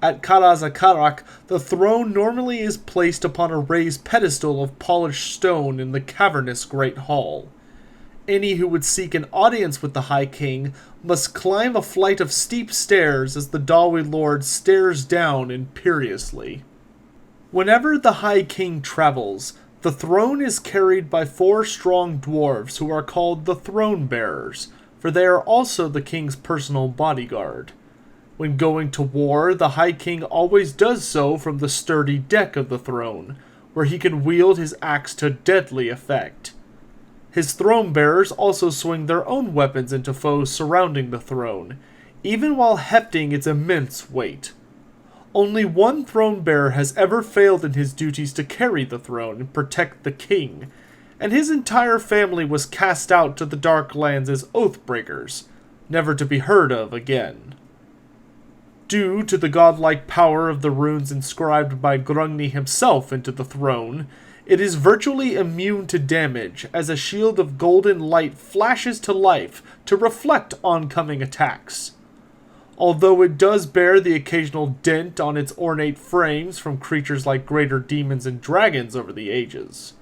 At Karak, the throne normally is placed upon a raised pedestal of polished stone in the cavernous Great Hall. Any who would seek an audience with the High King must climb a flight of steep stairs as the Dawi Lord stares down imperiously. Whenever the High King travels, the throne is carried by 4 strong dwarves who are called the Throne Bearers, for they are also the king's personal bodyguard. When going to war, the High King always does so from the sturdy deck of the throne, where he can wield his axe to deadly effect. His throne bearers also swing their own weapons into foes surrounding the throne, even while hefting its immense weight. Only one throne bearer has ever failed in his duties to carry the throne and protect the king, and his entire family was cast out to the Dark Lands as Oathbreakers, never to be heard of again. Due to the godlike power of the runes inscribed by Grungni himself into the throne, it is virtually immune to damage, as a shield of golden light flashes to life to reflect oncoming attacks. Although it does bear the occasional dent on its ornate frames from creatures like greater demons and dragons over the ages.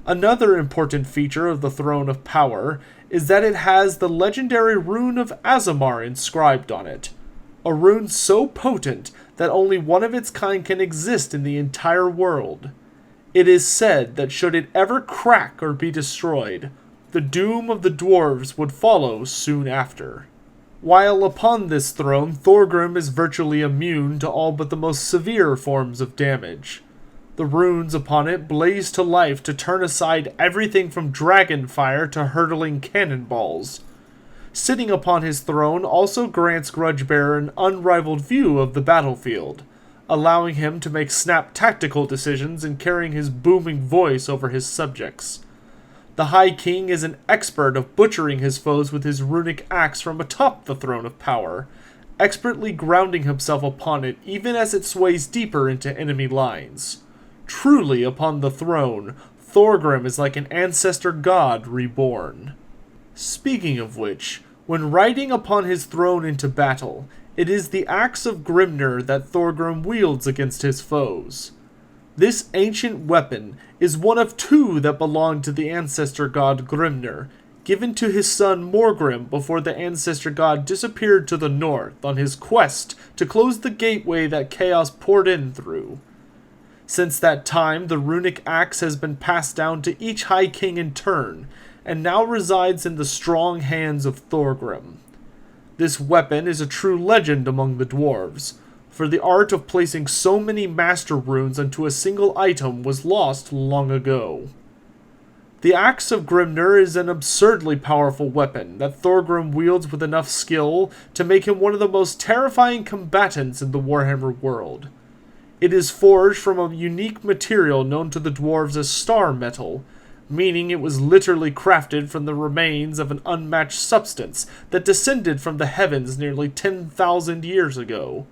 Another important feature of the Throne of Power is that it has the legendary rune of Azamar inscribed on it, a rune so potent that only one of its kind can exist in the entire world. It is said that should it ever crack or be destroyed, the doom of the dwarves would follow soon after. While upon this throne, Thorgrim is virtually immune to all but the most severe forms of damage. The runes upon it blaze to life to turn aside everything from dragon fire to hurtling cannonballs. Sitting upon his throne also grants Grudgebearer an unrivaled view of the battlefield, allowing him to make snap tactical decisions and carrying his booming voice over his subjects. The High King is an expert of butchering his foes with his runic axe from atop the Throne of Power, expertly grounding himself upon it even as it sways deeper into enemy lines. Truly, upon the throne, Thorgrim is like an ancestor god reborn. Speaking of which, when riding upon his throne into battle, it is the axe of Grimnir that Thorgrim wields against his foes. This ancient weapon is one of two that belonged to the ancestor god Grimnir, given to his son Morgrim before the ancestor god disappeared to the north on his quest to close the gateway that chaos poured in through. Since that time, the runic axe has been passed down to each High King in turn, and now resides in the strong hands of Thorgrim. This weapon is a true legend among the dwarves, for the art of placing so many master runes onto a single item was lost long ago. The Axe of Grimnir is an absurdly powerful weapon that Thorgrim wields with enough skill to make him one of the most terrifying combatants in the Warhammer world. It is forged from a unique material known to the dwarves as star metal, meaning it was literally crafted from the remains of an unmatched substance that descended from the heavens nearly 10,000 years ago.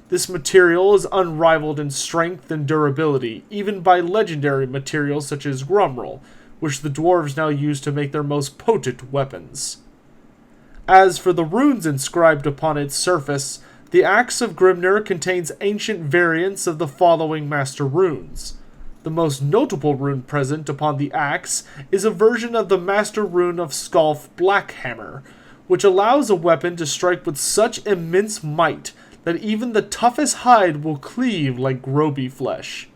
This material is unrivaled in strength and durability, even by legendary materials such as Grumril, which the dwarves now use to make their most potent weapons. As for the runes inscribed upon its surface, the Axe of Grimnir contains ancient variants of the following master runes. The most notable rune present upon the axe is a version of the master rune of Skalf Blackhammer, which allows a weapon to strike with such immense might that even the toughest hide will cleave like groby flesh.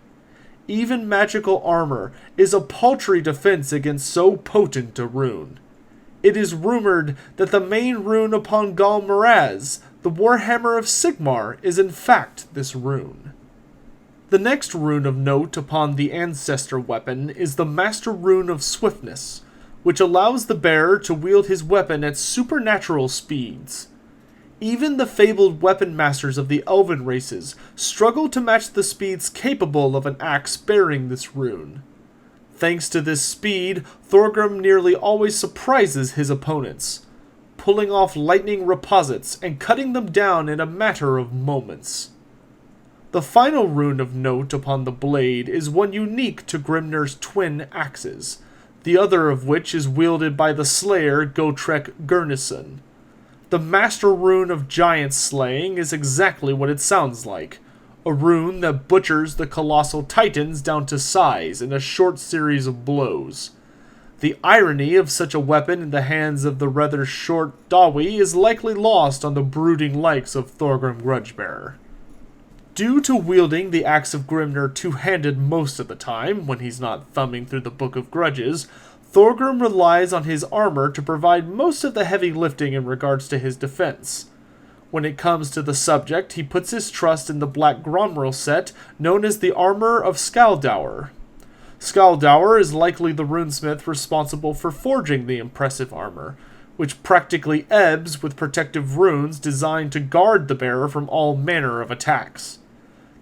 Even magical armor is a paltry defense against so potent a rune. It is rumored that the main rune upon Gal Maraz, the Warhammer of Sigmar, is in fact this rune. The next rune of note upon the ancestor weapon is the Master Rune of Swiftness, which allows the bearer to wield his weapon at supernatural speeds. Even the fabled weapon masters of the elven races struggle to match the speeds capable of an axe bearing this rune. Thanks to this speed, Thorgrim nearly always surprises his opponents, pulling off lightning reposits and cutting them down in a matter of moments. The final rune of note upon the blade is one unique to Grimnir's twin axes, the other of which is wielded by the slayer Gotrek Gurnison. The Master Rune of Giant Slaying is exactly what it sounds like, a rune that butchers the colossal titans down to size in a short series of blows. The irony of such a weapon in the hands of the rather short Dawi is likely lost on the brooding likes of Thorgrim Grudgebearer. Due to wielding the Axe of Grimnir two-handed most of the time, when he's not thumbing through the Book of Grudges, Thorgrim relies on his armor to provide most of the heavy lifting in regards to his defense. When it comes to the subject, he puts his trust in the Black Gromril set, known as the Armor of Skaldour. Skaldour is likely the runesmith responsible for forging the impressive armor, which practically ebbs with protective runes designed to guard the bearer from all manner of attacks.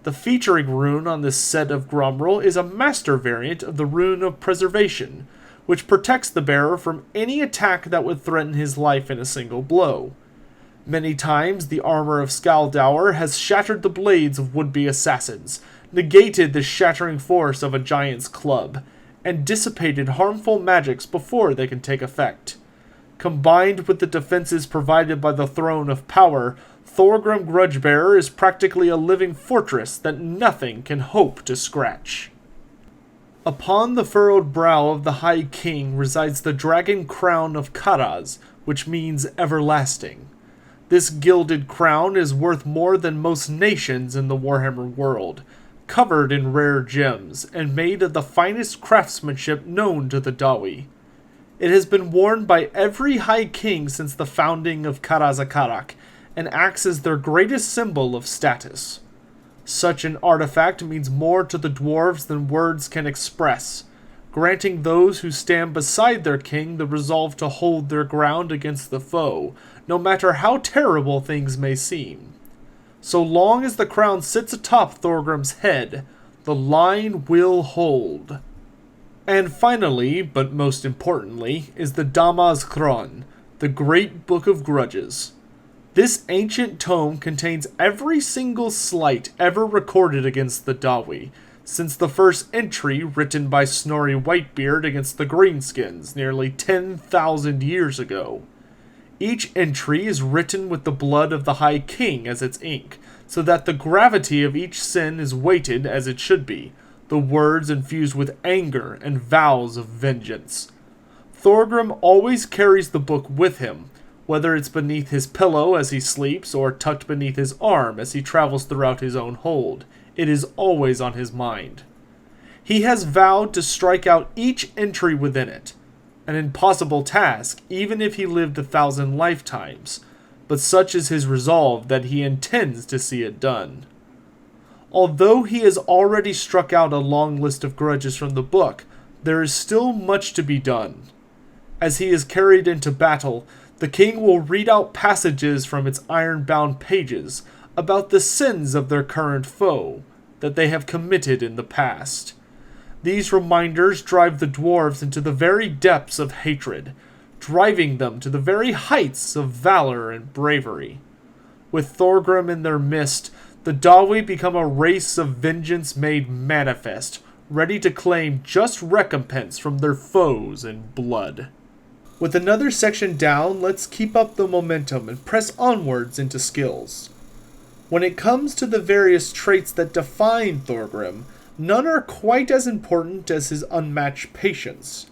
The featuring rune on this set of Gromril is a master variant of the Rune of Preservation, which protects the bearer from any attack that would threaten his life in a single blow. Many times, the armor of Skaldour has shattered the blades of would-be assassins, negated the shattering force of a giant's club, and dissipated harmful magics before they can take effect. Combined with the defenses provided by the Throne of Power, Thorgrim Grudgebearer is practically a living fortress that nothing can hope to scratch. Upon the furrowed brow of the High King resides the dragon crown of Karaz, which means everlasting. This gilded crown is worth more than most nations in the Warhammer world, covered in rare gems, and made of the finest craftsmanship known to the Dawi. It has been worn by every High King since the founding of Karak, and acts as their greatest symbol of status. Such an artifact means more to the dwarves than words can express, granting those who stand beside their king the resolve to hold their ground against the foe, no matter how terrible things may seem. So long as the crown sits atop Thorgrim's head, the line will hold. And finally, but most importantly, is the Damaz Khron, the Great Book of Grudges. This ancient tome contains every single slight ever recorded against the Dawi, since the first entry written by Snorri Whitebeard against the Greenskins nearly 10,000 years ago. Each entry is written with the blood of the High King as its ink, so that the gravity of each sin is weighted as it should be, the words infused with anger and vows of vengeance. Thorgrim always carries the book with him, whether it's beneath his pillow as he sleeps or tucked beneath his arm as he travels throughout his own hold. It is always on his mind. He has vowed to strike out each entry within it, an impossible task even if he lived 1,000 lifetimes, but such is his resolve that he intends to see it done. Although he has already struck out a long list of grudges from the book, there is still much to be done. As he is carried into battle, the king will read out passages from its iron-bound pages about the sins of their current foe that they have committed in the past. These reminders drive the dwarves into the very depths of hatred, driving them to the very heights of valor and bravery. With Thorgrim in their midst, the Dawi become a race of vengeance made manifest, ready to claim just recompense from their foes in blood. With another section down, let's keep up the momentum and press onwards into skills. When it comes to the various traits that define Thorgrim, none are quite as important as his unmatched patience.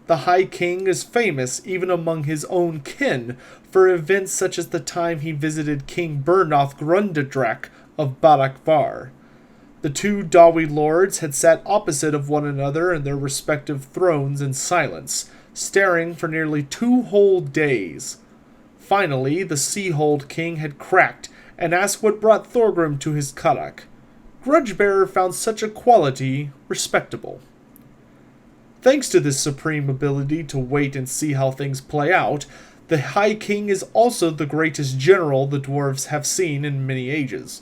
The High King is famous even among his own kin for events such as the time he visited King Bernoth Grundadrak of Blackfire. The two Dawi lords had sat opposite of one another in their respective thrones in silence, staring for nearly 2 whole days. Finally, the Seahold King had cracked and asked what brought Thorgrim to his Karak. Grudgebearer found such a quality respectable. Thanks to this supreme ability to wait and see how things play out, the High King is also the greatest general the dwarves have seen in many ages.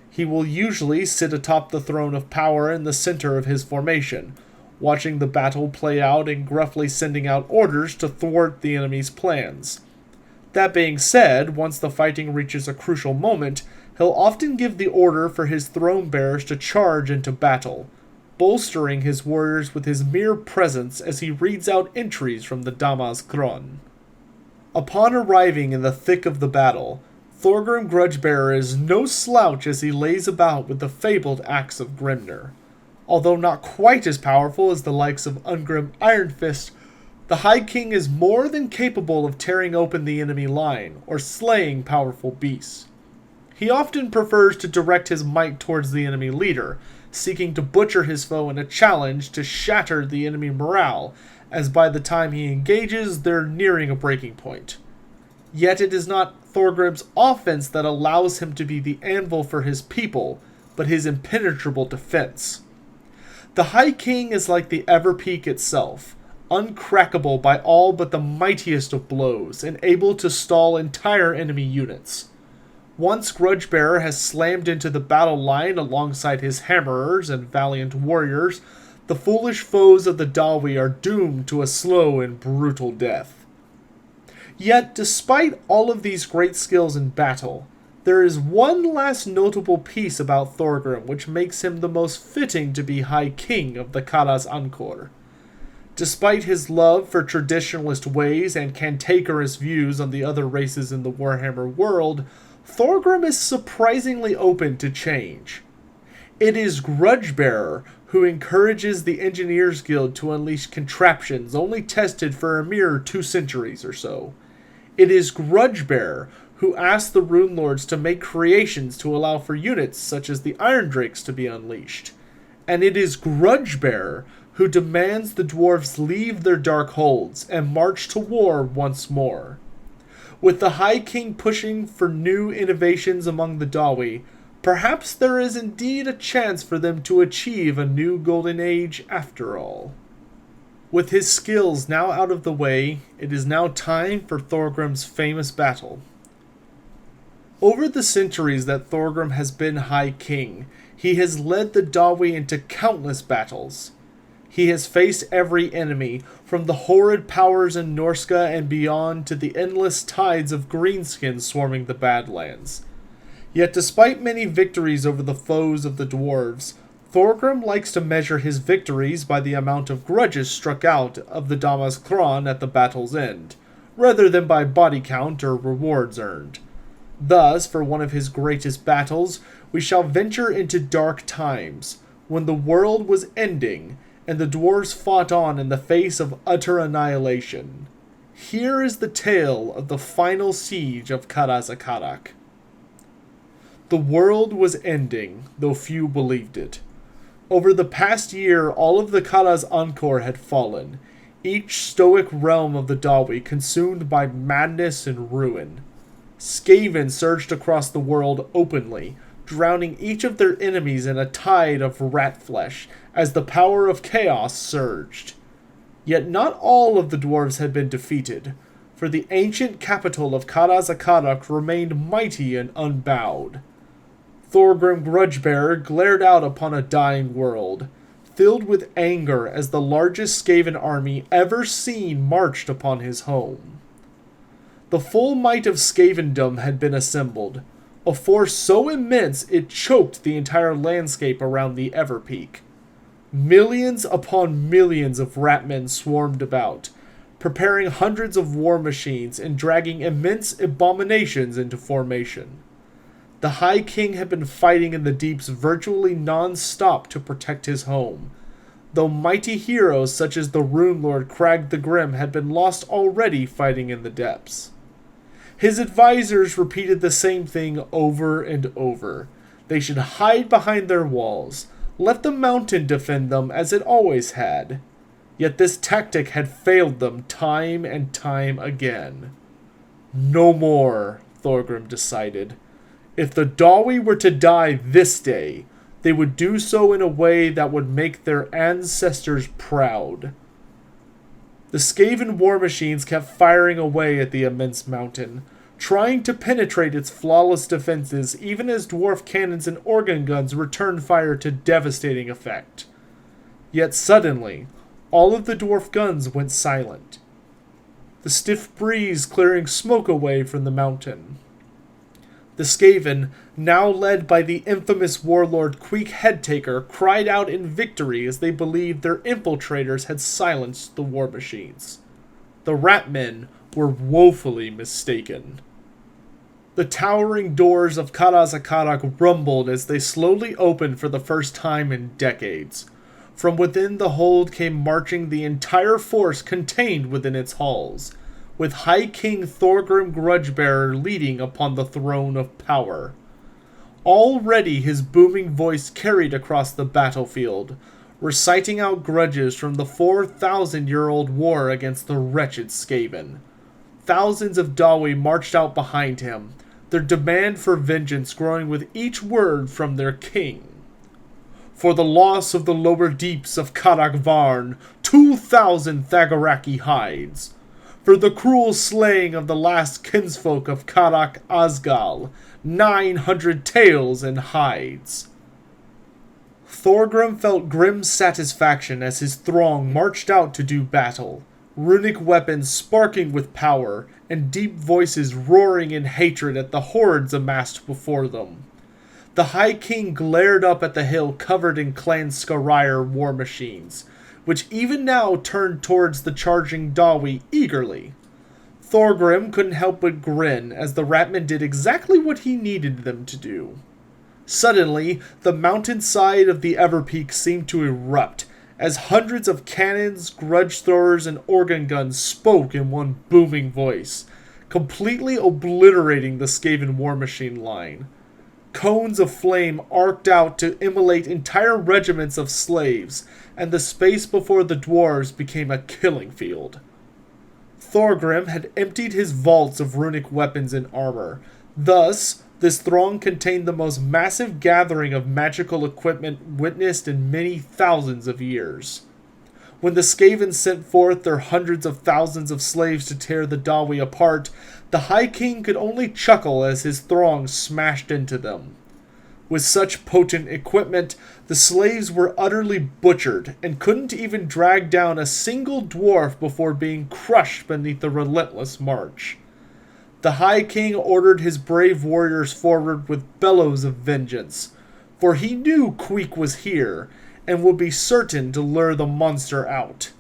He will usually sit atop the throne of power in the center of his formation, watching the battle play out and gruffly sending out orders to thwart the enemy's plans. That being said, once the fighting reaches a crucial moment, he'll often give the order for his throne bearers to charge into battle, bolstering his warriors with his mere presence as he reads out entries from the Damas Kron. Upon arriving in the thick of the battle, Thorgrim Grudgebearer is no slouch as he lays about with the fabled axe of Grimnir. Although not quite as powerful as the likes of Ungrim Ironfist, the High King is more than capable of tearing open the enemy line or slaying powerful beasts. He often prefers to direct his might towards the enemy leader, seeking to butcher his foe in a challenge to shatter the enemy morale, as by the time he engages, they're nearing a breaking point. Yet it is not Thorgrim's offense that allows him to be the anvil for his people, but his impenetrable defense. The High King is like the Everpeak itself, uncrackable by all but the mightiest of blows, and able to stall entire enemy units. Once Grudgebearer has slammed into the battle line alongside his hammerers and valiant warriors, the foolish foes of the Dawi are doomed to a slow and brutal death. Yet, despite all of these great skills in battle, there is one last notable piece about Thorgrim which makes him the most fitting to be High King of the Karas Ankor. Despite his love for traditionalist ways and cantankerous views on the other races in the Warhammer world, Thorgrim is surprisingly open to change. It is Grudgebearer who encourages the Engineers Guild to unleash contraptions only tested for a mere 2 centuries or so. It is Grudgebearer who asks the Rune Lords to make creations to allow for units such as the Iron Drakes to be unleashed. And it is Grudgebearer who demands the dwarves leave their dark holds and march to war once more. With the High King pushing for new innovations among the Dawi, perhaps there is indeed a chance for them to achieve a new golden age after all. With his skills now out of the way, it is now time for Thorgrim's famous battle. Over the centuries that Thorgrim has been High King, he has led the Dawi into countless battles. He has faced every enemy, from the horrid powers in Norska and beyond to the endless tides of greenskins swarming the Badlands. Yet despite many victories over the foes of the dwarves, Thorgrim likes to measure his victories by the amount of grudges struck out of the Damas Kron at the battle's end, rather than by body count or rewards earned. Thus, for one of his greatest battles, we shall venture into dark times, when the world was ending, and the dwarves fought on in the face of utter annihilation. Here is the tale of the final siege of Karak. The world was ending, though few believed it. Over the past year, all of the Kara's Encore had fallen, each stoic realm of the Dawi consumed by madness and ruin. Skaven surged across the world openly, drowning each of their enemies in a tide of rat flesh as the power of chaos surged. Yet not all of the dwarves had been defeated, for the ancient capital of Karak remained mighty and unbowed. Thorgrim Grudgebearer glared out upon a dying world, filled with anger as the largest Skaven army ever seen marched upon his home. The full might of Skavendom had been assembled, a force so immense it choked the entire landscape around the Everpeak. Millions upon millions of ratmen swarmed about, preparing hundreds of war machines and dragging immense abominations into formation. The High King had been fighting in the deeps virtually non-stop to protect his home, though mighty heroes such as the Rune Lord Crag the Grim had been lost already fighting in the depths. His advisors repeated the same thing over and over. They should hide behind their walls, let the mountain defend them as it always had. Yet this tactic had failed them time and time again. No more, Thorgrim decided. If the Dawi were to die this day, they would do so in a way that would make their ancestors proud. The Skaven war machines kept firing away at the immense mountain, trying to penetrate its flawless defenses even as dwarf cannons and organ guns returned fire to devastating effect. Yet suddenly, all of the dwarf guns went silent, the stiff breeze clearing smoke away from the mountain. The Skaven, now led by the infamous warlord Queek Headtaker, cried out in victory as they believed their infiltrators had silenced the war machines. The Ratmen were woefully mistaken. The towering doors of Karak rumbled as they slowly opened for the first time in decades. From within the hold came marching the entire force contained within its halls, with High King Thorgrim Grudgebearer leading upon the throne of power. Already his booming voice carried across the battlefield, reciting out grudges from the 4,000-year-old war against the wretched Skaven. Thousands of Dawi marched out behind him, their demand for vengeance growing with each word from their king. For the loss of the lower deeps of Karak Varn, 2,000 Thagaraki hides. For the cruel slaying of the last kinsfolk of Karak Asgal, 900 tails and hides. Thorgrim felt grim satisfaction as his throng marched out to do battle, runic weapons sparking with power, and deep voices roaring in hatred at the hordes amassed before them. The High King glared up at the hill covered in Clan Skarier war machines, which even now turned towards the charging Dawi eagerly. Thorgrim couldn't help but grin as the Ratmen did exactly what he needed them to do. Suddenly, the mountainside of the Everpeak seemed to erupt, as hundreds of cannons, grudge throwers, and organ guns spoke in one booming voice, completely obliterating the Skaven war machine line. Cones of flame arced out to immolate entire regiments of slaves, and the space before the dwarves became a killing field. Thorgrim had emptied his vaults of runic weapons and armor. Thus, this throng contained the most massive gathering of magical equipment witnessed in many thousands of years. When the Skaven sent forth their hundreds of thousands of slaves to tear the Dawi apart, the High King could only chuckle as his throng smashed into them. With such potent equipment, the slaves were utterly butchered and couldn't even drag down a single dwarf before being crushed beneath the relentless march. The High King ordered his brave warriors forward with bellows of vengeance. for he knew Queek was here, and would be certain to lure the monster out.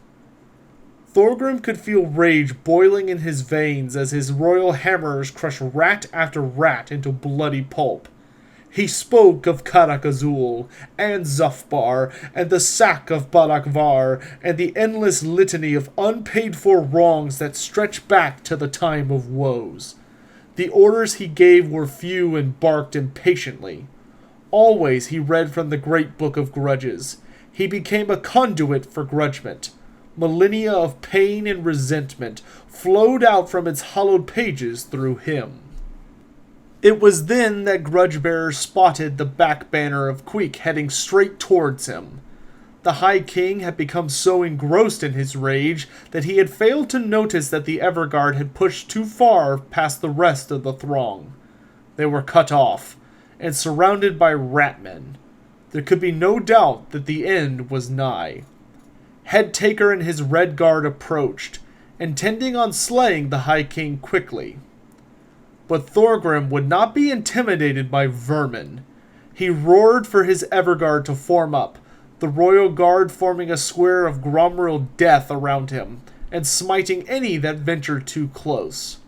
Thorgrim could feel rage boiling in his veins as his royal hammerers crushed rat after rat into bloody pulp. He spoke of Karak and Zufbar, and the sack of Blackfire, and the endless litany of unpaid-for wrongs that stretched back to the time of woes. The orders he gave were few and barked impatiently. Always he read from the great book of grudges. He became a conduit for grudgement. Millennia of pain and resentment flowed out from its hollowed pages through him. It was then that Grudgebearer spotted the back banner of Queek heading straight towards him. The High King had become so engrossed in his rage that he had failed to notice that the Everguard had pushed too far past the rest of the throng. They were cut off, and surrounded by ratmen. There could be no doubt that the end was nigh. Headtaker and his Red Guard approached, intending on slaying the High King quickly. But Thorgrim would not be intimidated by vermin. He roared for his Everguard to form up, the Royal Guard forming a square of Gromril death around him, and smiting any that ventured too close.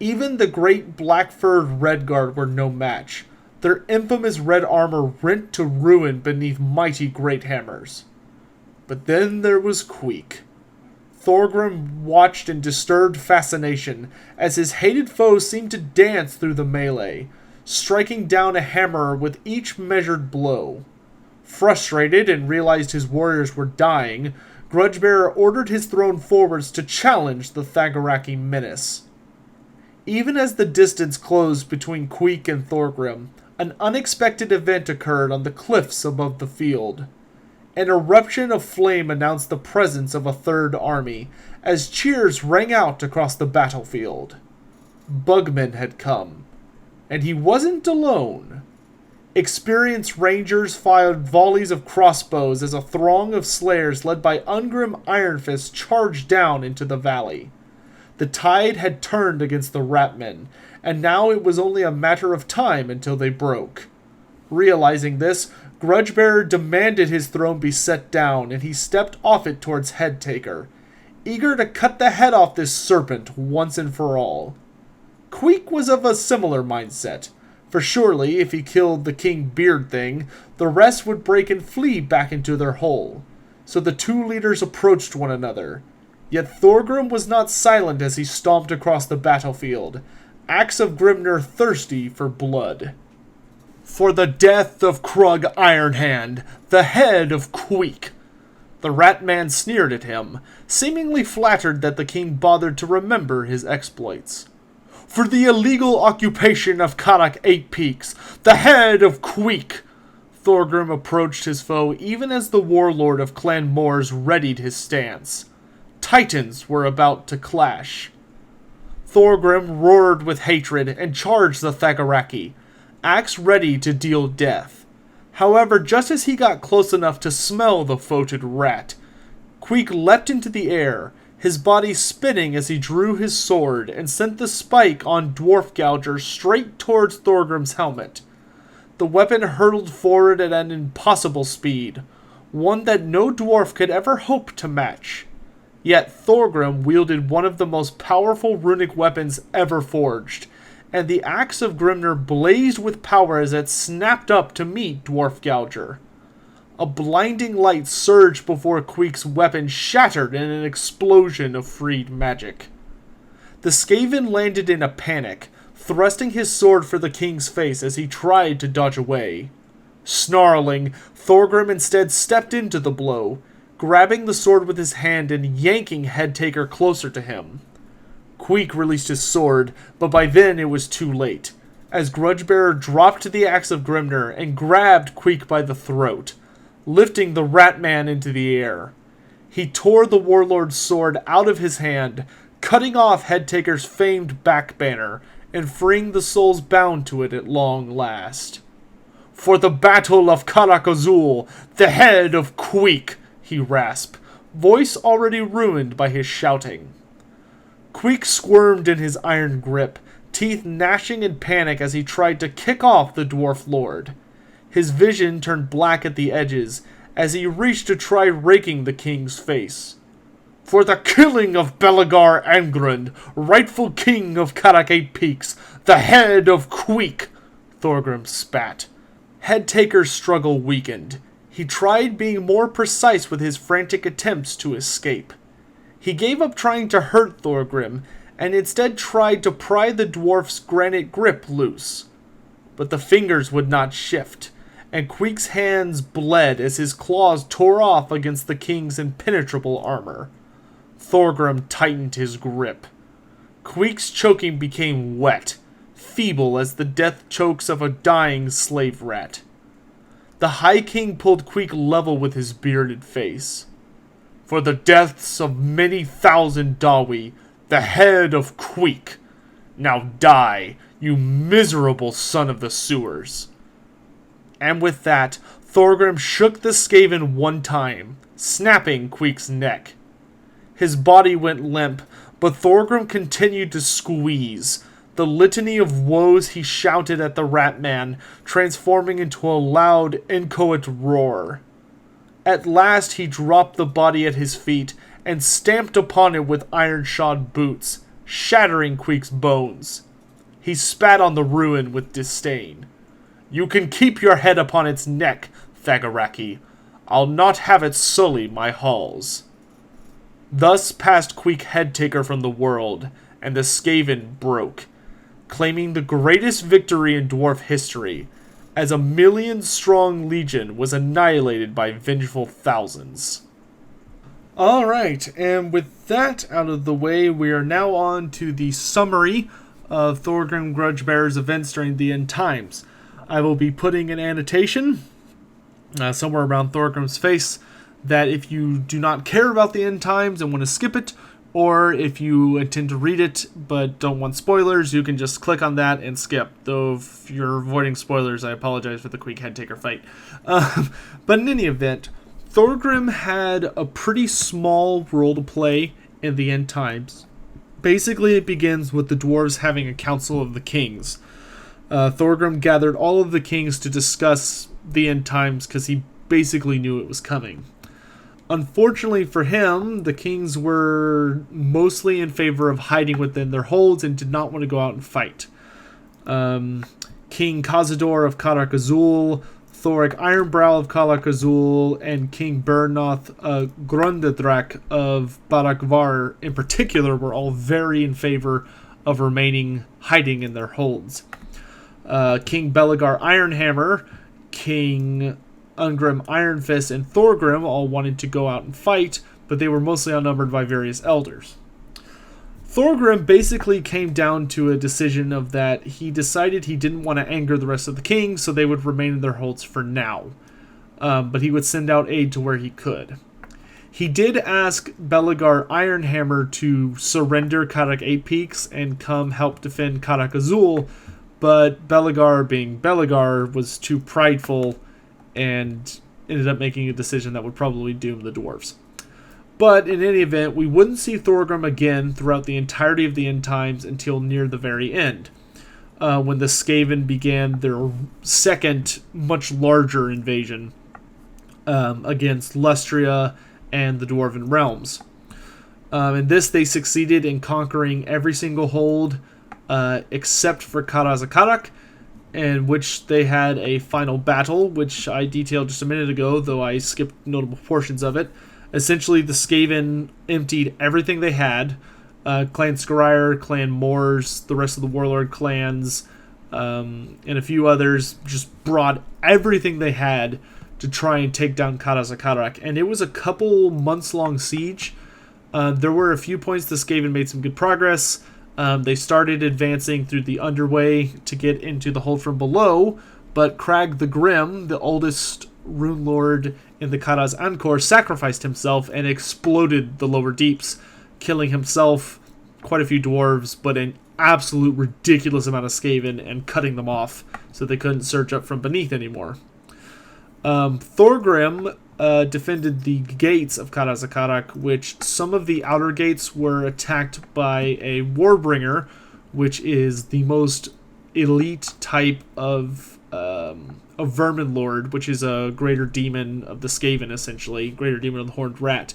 Even the great black-furred Red Guard were no match, their infamous red armor rent to ruin beneath mighty great hammers. But then there was Queek. Thorgrim watched in disturbed fascination as his hated foe seemed to dance through the melee, striking down a hammerer with each measured blow. Frustrated and realized his warriors were dying, Grudgebearer ordered his throne forwards to challenge the Thagaraki menace. Even as the distance closed between Queek and Thorgrim, an unexpected event occurred on the cliffs above the field. An eruption of flame announced the presence of a third army, as cheers rang out across the battlefield. Bugman had come, and he wasn't alone. Experienced rangers fired volleys of crossbows as a throng of slayers led by Ungrim Ironfist charged down into the valley. The tide had turned against the Ratmen, and now it was only a matter of time until they broke. Realizing this, Grudgebearer demanded his throne be set down, and he stepped off it towards Headtaker, eager to cut the head off this serpent once and for all. Queek was of a similar mindset, for surely if he killed the King Beard Thing, the rest would break and flee back into their hole. So the two leaders approached one another. Yet Thorgrim was not silent as he stomped across the battlefield, Axe of Grimnir thirsty for blood. For the death of Krug Ironhand, the head of Queek. The Ratman sneered at him, seemingly flattered that the king bothered to remember his exploits. For the illegal occupation of Karak 8 Peaks, the head of Queek. Thorgrim approached his foe even as the warlord of Clan Moors readied his stance. Titans were about to clash. Thorgrim roared with hatred and charged the Thagaraki, axe ready to deal death. However, just as he got close enough to smell the foetid rat, Queek leapt into the air, his body spinning as he drew his sword and sent the spike on Dwarf Gouger straight towards Thorgrim's helmet. The weapon hurtled forward at an impossible speed, one that no dwarf could ever hope to match. Yet Thorgrim wielded one of the most powerful runic weapons ever forged, and the axe of Grimnir blazed with power as it snapped up to meet Dwarf Gouger. A blinding light surged before Queek's weapon shattered in an explosion of freed magic. The Skaven landed in a panic, thrusting his sword for the king's face as he tried to dodge away. Snarling, Thorgrim instead stepped into the blow, grabbing the sword with his hand and yanking Headtaker closer to him. Queek released his sword, but by then it was too late, as Grudgebearer dropped the axe of Grimnir and grabbed Queek by the throat, lifting the Ratman into the air. He tore the warlord's sword out of his hand, cutting off Headtaker's famed back banner, and freeing the souls bound to it at long last. For the battle of Karak, the head of Queek, he rasped, voice already ruined by his shouting. Queek squirmed in his iron grip, teeth gnashing in panic as he tried to kick off the dwarf lord. His vision turned black at the edges as he reached to try raking the king's face. "For the killing of Belegar Angrund, rightful king of Karak 8 Peaks, the head of Queek," Thorgrim spat. Headtaker's struggle weakened. He tried being more precise with his frantic attempts to escape. He gave up trying to hurt Thorgrim, and instead tried to pry the dwarf's granite grip loose. But the fingers would not shift, and Queek's hands bled as his claws tore off against the king's impenetrable armor. Thorgrim tightened his grip. Queek's choking became wet, feeble as the death chokes of a dying slave rat. The High King pulled Queek level with his bearded face. "For the deaths of many thousand Dawi, the head of Queek. Now die, you miserable son of the sewers." And with that, Thorgrim shook the Skaven one time, snapping Queek's neck. His body went limp, but Thorgrim continued to squeeze, the litany of woes he shouted at the rat man transforming into a loud, inchoate roar. At last he dropped the body at his feet and stamped upon it with iron-shod boots, shattering Queek's bones. He spat on the ruin with disdain. "You can keep your head upon its neck, Thagaraki. I'll not have it sully my halls." Thus passed Queek Headtaker from the world, and the Skaven broke, claiming the greatest victory in dwarf history, as a million-strong legion was annihilated by vengeful thousands. Alright, and with that out of the way, we are now on to the summary of Thorgrim Grudgebearer's events during the end times. I will be putting an annotation somewhere around Thorgrim's face that if you do not care about the end times and want to skip it, or if you intend to read it but don't want spoilers, you can just click on that and skip. Though if you're avoiding spoilers, I apologize for the Queek Headtaker fight. But in any event, Thorgrim had a pretty small role to play in the end times. Basically, it begins with the dwarves having a council of the kings. Thorgrim gathered all of the kings to discuss the end times because he basically knew it was coming. Unfortunately for him, the kings were mostly in favor of hiding within their holds and did not want to go out and fight. King Khazador of Karak Azul, Thorik Ironbrow of Karak Azul, and King Bernoth Grundedrak of Barakvar in particular were all very in favor of remaining hiding in their holds. King Belegar Ironhammer, King Ungrim Ironfist, and Thorgrim all wanted to go out and fight, but they were mostly outnumbered by various elders. Thorgrim basically came down to a decision of that he decided he didn't want to anger the rest of the kings, so they would remain in their holds for now. But he would send out aid to where he could. He did ask Belegar Ironhammer to surrender Karak 8 Peaks and come help defend Karak Azul, but Belegar, being Belegar, was too prideful and ended up making a decision that would probably doom the dwarves. But in any event, we wouldn't see Thorgrim again throughout the entirety of the end times until near the very end, when the Skaven began their second, much larger invasion against Lustria and the Dwarven realms. In this, they succeeded in conquering every single hold except for Karazakarak, in which they had a final battle, which I detailed just a minute ago, though I skipped notable portions of it. Essentially, the Skaven emptied everything they had. Clan Skryre, Clan Moors, the rest of the Warlord clans, and a few others just brought everything they had to try and take down Karazakarak. And it was a couple months-long siege. There were a few points the Skaven made some good progress. They started advancing through the underway to get into the hold from below, but Crag the Grim, the oldest rune lord in the Karaz Ankor, sacrificed himself and exploded the lower deeps, killing himself, quite a few dwarves, but an absolute ridiculous amount of Skaven, and cutting them off so they couldn't surge up from beneath anymore. Thorgrim defended the gates of Karazakarak, which some of the outer gates were attacked by a Warbringer, which is the most elite type of a vermin lord, which is a greater demon of the Skaven, essentially, greater demon of the horned rat,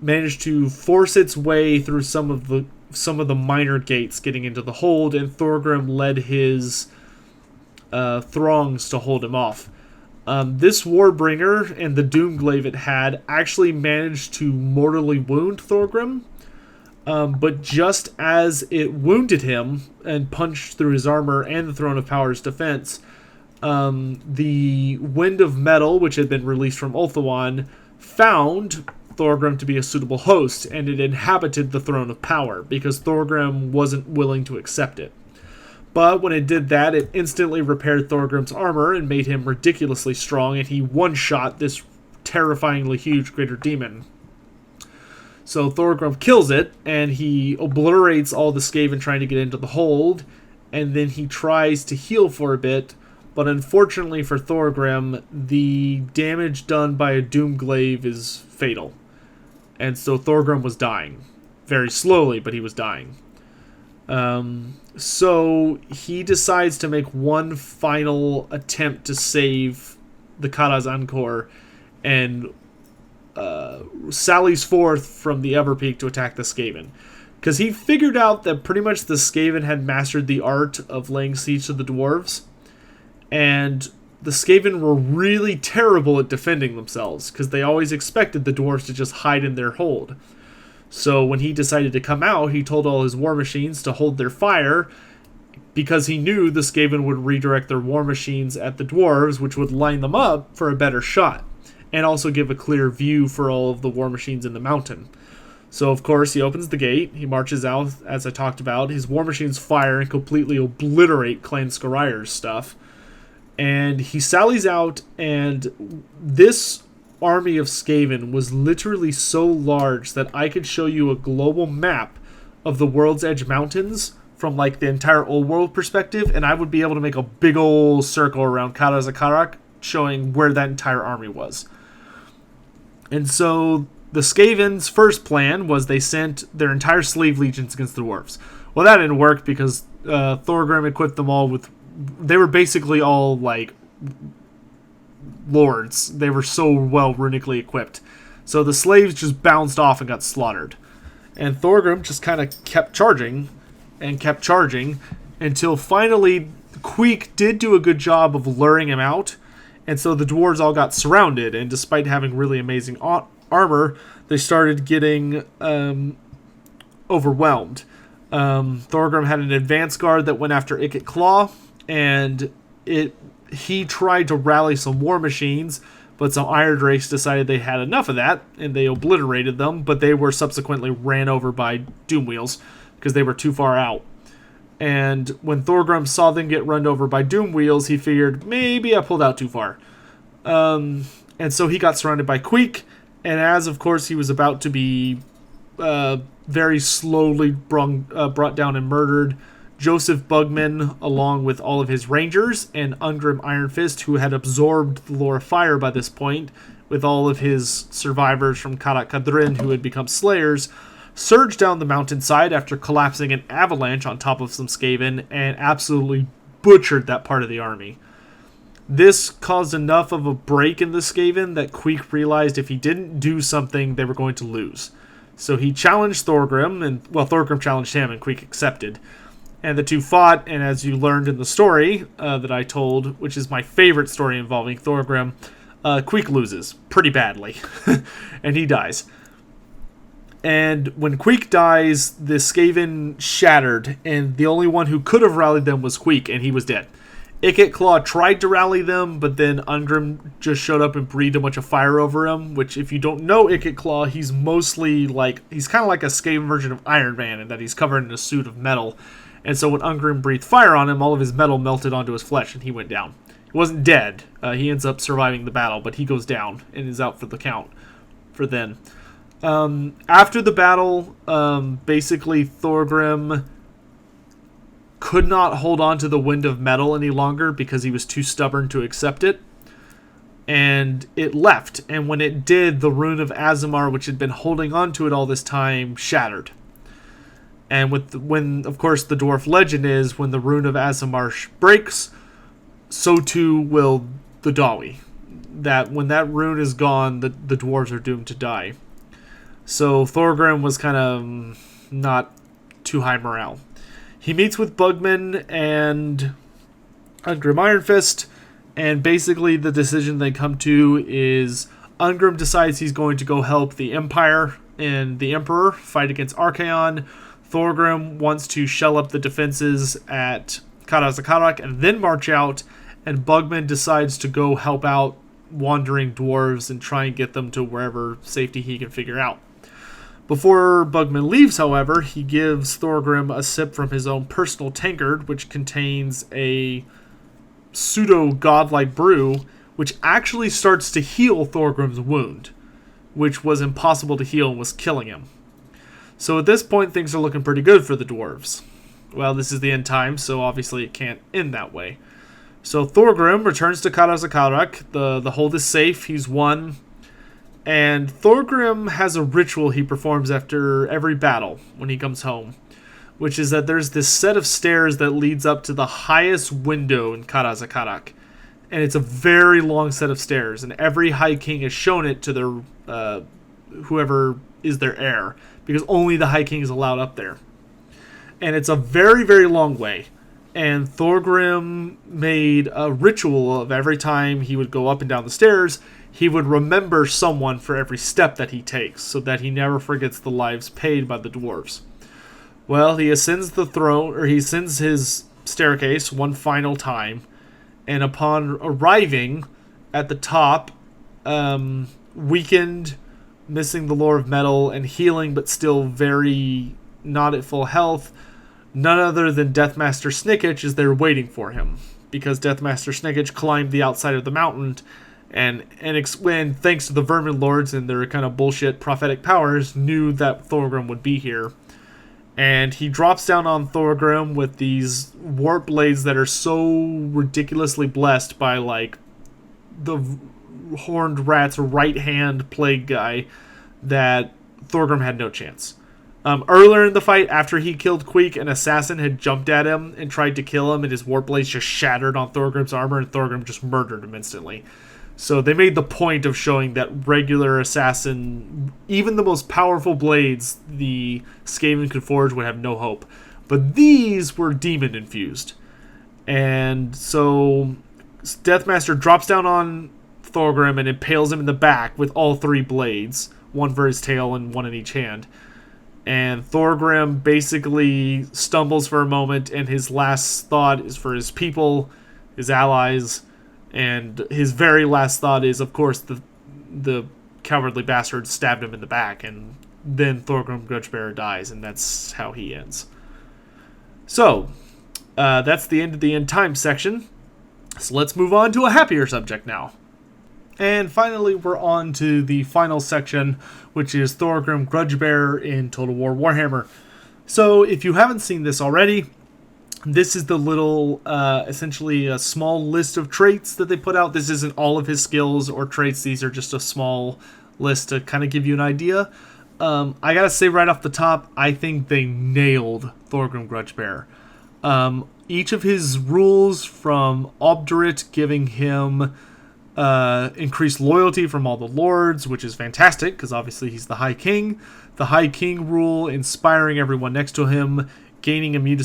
managed to force its way through some of the minor gates, getting into the hold, and Thorgrim led his throngs to hold him off. This Warbringer and the Doomglaive it had actually managed to mortally wound Thorgrim, but just as it wounded him and punched through his armor and the Throne of Power's defense, the Wind of Metal, which had been released from Ulthuan, found Thorgrim to be a suitable host, and it inhabited the Throne of Power, because Thorgrim wasn't willing to accept it. But when it did that, it instantly repaired Thorgrim's armor and made him ridiculously strong, and he one-shot this terrifyingly huge greater demon. So Thorgrim kills it, and he obliterates all the Skaven trying to get into the hold, and then he tries to heal for a bit, but unfortunately for Thorgrim, the damage done by a Doomglaive is fatal. And so Thorgrim was dying. Very slowly, but he was dying. So he decides to make one final attempt to save the Karaz Ankor, and sallies forth from the Everpeak to attack the Skaven. Because he figured out that pretty much the Skaven had mastered the art of laying siege to the dwarves, and the Skaven were really terrible at defending themselves, because they always expected the dwarves to just hide in their hold. So when he decided to come out, he told all his war machines to hold their fire, because he knew the Skaven would redirect their war machines at the dwarves, which would line them up for a better shot, and also give a clear view for all of the war machines in the mountain. So of course he opens the gate, he marches out, as I talked about, his war machines fire and completely obliterate Clan Skyrire's stuff, and he sallies out, and this army of Skaven was literally so large that I could show you a global map of the World's Edge Mountains from like the entire old world perspective, and I would be able to make a big old circle around Karak showing where that entire army was. And so the Skaven's first plan was they sent their entire slave legions against the dwarves. Well, that didn't work because Thorgrim equipped them all with... They were basically all like lords. They were so well runically equipped. So the slaves just bounced off and got slaughtered. And Thorgrim just kind of kept charging until finally Queek did do a good job of luring him out. And so the dwarves all got surrounded, and despite having really amazing armor, they started getting overwhelmed. Thorgrim had an advance guard that went after Ikit Claw, and he tried to rally some war machines, but some Iron Drakes decided they had enough of that, and they obliterated them, but they were subsequently ran over by Doomwheels, because they were too far out. And when Thorgrim saw them get run over by Doomwheels, he figured, maybe I pulled out too far. And so he got surrounded by Queek, and as, of course, he was about to be very slowly brought down and murdered, Joseph Bugman, along with all of his rangers, and Ungrim Ironfist, who had absorbed the Loremaster by this point, with all of his survivors from Karak Kadrin, who had become slayers, surged down the mountainside after collapsing an avalanche on top of some Skaven, and absolutely butchered that part of the army. This caused enough of a break in the Skaven that Queek realized if he didn't do something, they were going to lose. So he challenged Thorgrim, and Thorgrim challenged him, and Queek accepted. And the two fought, and as you learned in the story that I told, which is my favorite story involving Thorgrim, Queek loses pretty badly, and he dies. And when Queek dies, the Skaven shattered, and the only one who could have rallied them was Queek, and he was dead. Ikit Claw tried to rally them, but then Ungrim just showed up and breathed a bunch of fire over him, which if you don't know Ikit Claw, he's mostly like, he's kind of like a Skaven version of Iron Man, in that he's covered in a suit of metal. And so when Ungrim breathed fire on him, all of his metal melted onto his flesh, and he went down. He wasn't dead. He ends up surviving the battle, but he goes down and is out for the count for then. After the battle, basically Thorgrim could not hold on to the Wind of Metal any longer because he was too stubborn to accept it. And it left. And when it did, the Rune of Aasimar, which had been holding on to it all this time, shattered. And when, of course, the dwarf legend is when the Rune of Aasimar breaks, so too will the Dawi. That when that rune is gone, the dwarves are doomed to die. So Thorgrim was kind of not too high morale. He meets with Bugman and Ungrim Ironfist, and basically the decision they come to is Ungrim decides he's going to go help the Empire and the Emperor fight against Archaon. Thorgrim wants to shell up the defenses at Karak and then march out, and Bugman decides to go help out wandering dwarves and try and get them to wherever safety he can figure out. Before Bugman leaves, however, he gives Thorgrim a sip from his own personal tankard, which contains a pseudo-godlike brew, which actually starts to heal Thorgrim's wound, which was impossible to heal and was killing him. So at this point, things are looking pretty good for the dwarves. Well, this is the end time, so obviously it can't end that way. So Thorgrim returns to Karak. The hold is safe. He's won. And Thorgrim has a ritual he performs after every battle when he comes home, which is that there's this set of stairs that leads up to the highest window in Karak. And it's a very long set of stairs, and every High King has shown it to their whoever is their heir, because only the High King is allowed up there. And it's a very, very long way. And Thorgrim made a ritual of every time he would go up and down the stairs, he would remember someone for every step that he takes, so that he never forgets the lives paid by the dwarves. Well, he ascends the throne, or he ascends his staircase one final time, and upon arriving at the top, weakened, missing the lore of metal, and healing but still very not at full health, none other than Deathmaster Snicketch is there waiting for him, because Deathmaster Snicketch climbed the outside of the mountain, and thanks to the Vermin Lords and their kind of bullshit prophetic powers, knew that Thorgrim would be here. And he drops down on Thorgrim with these warp blades that are so ridiculously blessed by, like, the Horned Rat's right-hand plague guy that Thorgrim had no chance. Earlier in the fight, after he killed Queek, an assassin had jumped at him and tried to kill him, and his warp blades just shattered on Thorgrim's armor, and Thorgrim just murdered him instantly. So they made the point of showing that regular assassin, even the most powerful blades the Skaven could forge, would have no hope. But these were demon-infused. And so Deathmaster drops down on Thorgrim and impales him in the back with all three blades, one for his tail and one in each hand. And Thorgrim basically stumbles for a moment, and his last thought is for his people, his allies, and his very last thought is, of course, the cowardly bastard stabbed him in the back, and then Thorgrim Grudgebearer dies, and that's how he ends. So, that's the end of the end time section. So let's move on to a happier subject now. And finally, we're on to the final section, which is Thorgrim Grudgebearer in Total War Warhammer. So, if you haven't seen this already, this is the little, essentially a small list of traits that they put out. This isn't all of his skills or traits. These are just a small list to kind of give you an idea. I gotta say right off the top, I think they nailed Thorgrim Grudgebearer. Each of his rules, from Obdurate giving him increased loyalty from all the lords, which is fantastic, because obviously he's the High King. The High King rule, inspiring everyone next to him, gaining immune to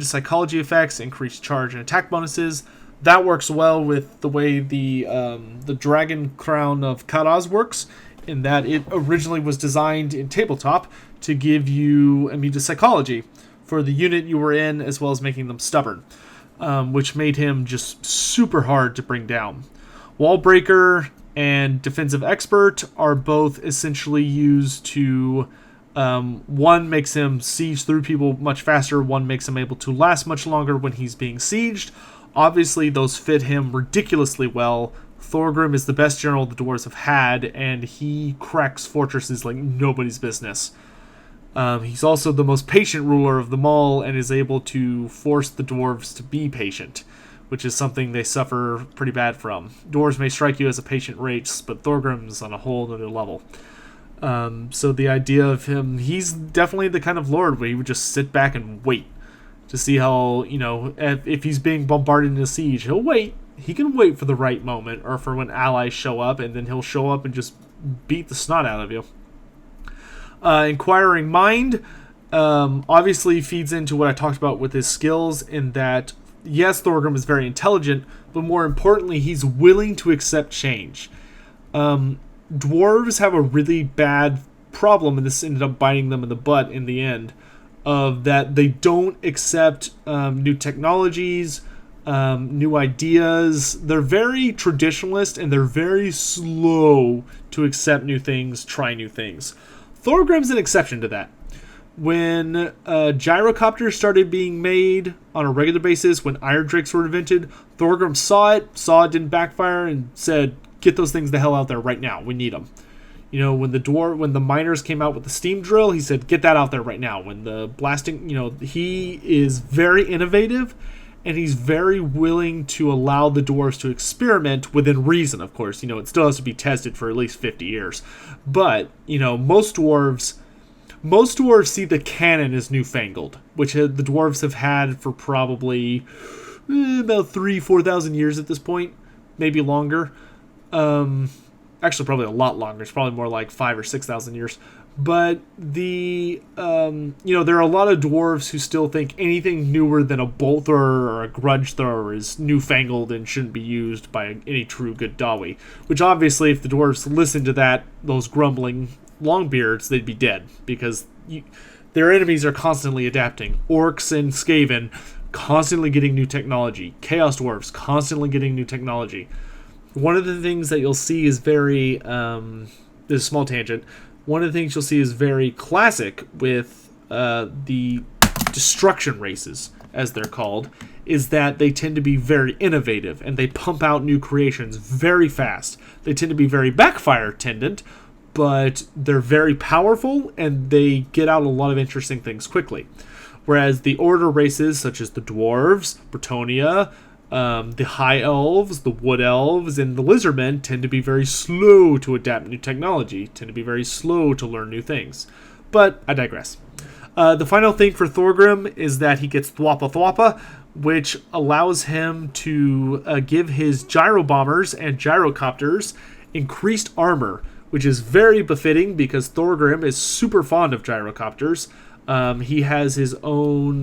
psychology effects, increased charge and attack bonuses. That works well with the way the Dragon Crown of Karaz works, in that it originally was designed in tabletop to give you immune to psychology for the unit you were in, as well as making them stubborn, which made him just super hard to bring down. Wallbreaker and Defensive Expert are both essentially used to... one makes him siege through people much faster, one makes him able to last much longer when he's being sieged. Obviously, those fit him ridiculously well. Thorgrim is the best general the dwarves have had, and he cracks fortresses like nobody's business. He's also the most patient ruler of them all, and is able to force the dwarves to be patient, which is something they suffer pretty bad from. Dwarves may strike you as a patient race, but Thorgrim's on a whole other level. So the idea of him, he's definitely the kind of lord where he would just sit back and wait to see how, if he's being bombarded in a siege, he'll wait. He can wait for the right moment or for when allies show up, and then he'll show up and just beat the snot out of you. Inquiring Mind obviously feeds into what I talked about with his skills, in that, yes, Thorgrim is very intelligent, but more importantly, he's willing to accept change. Dwarves have a really bad problem, and this ended up biting them in the butt in the end, of that they don't accept new technologies, new ideas. They're very traditionalist, and they're very slow to accept new things, try new things. Thorgrim's an exception to that. When gyrocopters started being made on a regular basis, when iron drakes were invented, Thorgrim saw it didn't backfire, and said, get those things the hell out there right now. We need them. When the miners came out with the steam drill, he said, get that out there right now. When the blasting, he is very innovative, and he's very willing to allow the dwarves to experiment within reason, of course. It still has to be tested for at least 50 years. But, most dwarves see the canon as newfangled, which the dwarves have had for probably about 3,000-4,000 years at this point, maybe longer. Actually, probably a lot longer. It's probably more like 5,000 or 6,000 years. But there are a lot of dwarves who still think anything newer than a bolt thrower or a grudge thrower is newfangled and shouldn't be used by any true good Dawi. Which obviously, if the dwarves listened to those grumbling Longbeards, they'd be dead, because their enemies are constantly adapting. Orcs and Skaven constantly getting new technology. Chaos dwarves constantly getting new technology. One of the things that you'll see is very this is a small tangent. One of the things you'll see is very classic with the destruction races, as they're called, is that they tend to be very innovative, and they pump out new creations very fast. They tend to be very backfire tendent, but they're very powerful, and they get out a lot of interesting things quickly. Whereas the order races, such as the dwarves, Bretonnia, the high elves, the wood elves, and the lizardmen, tend to be very slow to adapt new technology, tend to be very slow to learn new things. But I digress. The final thing for Thorgrim is that he gets Thwappa Thwappa, which allows him to give his gyro bombers and gyrocopters increased armor, which is very befitting because Thorgrim is super fond of gyrocopters. He has his own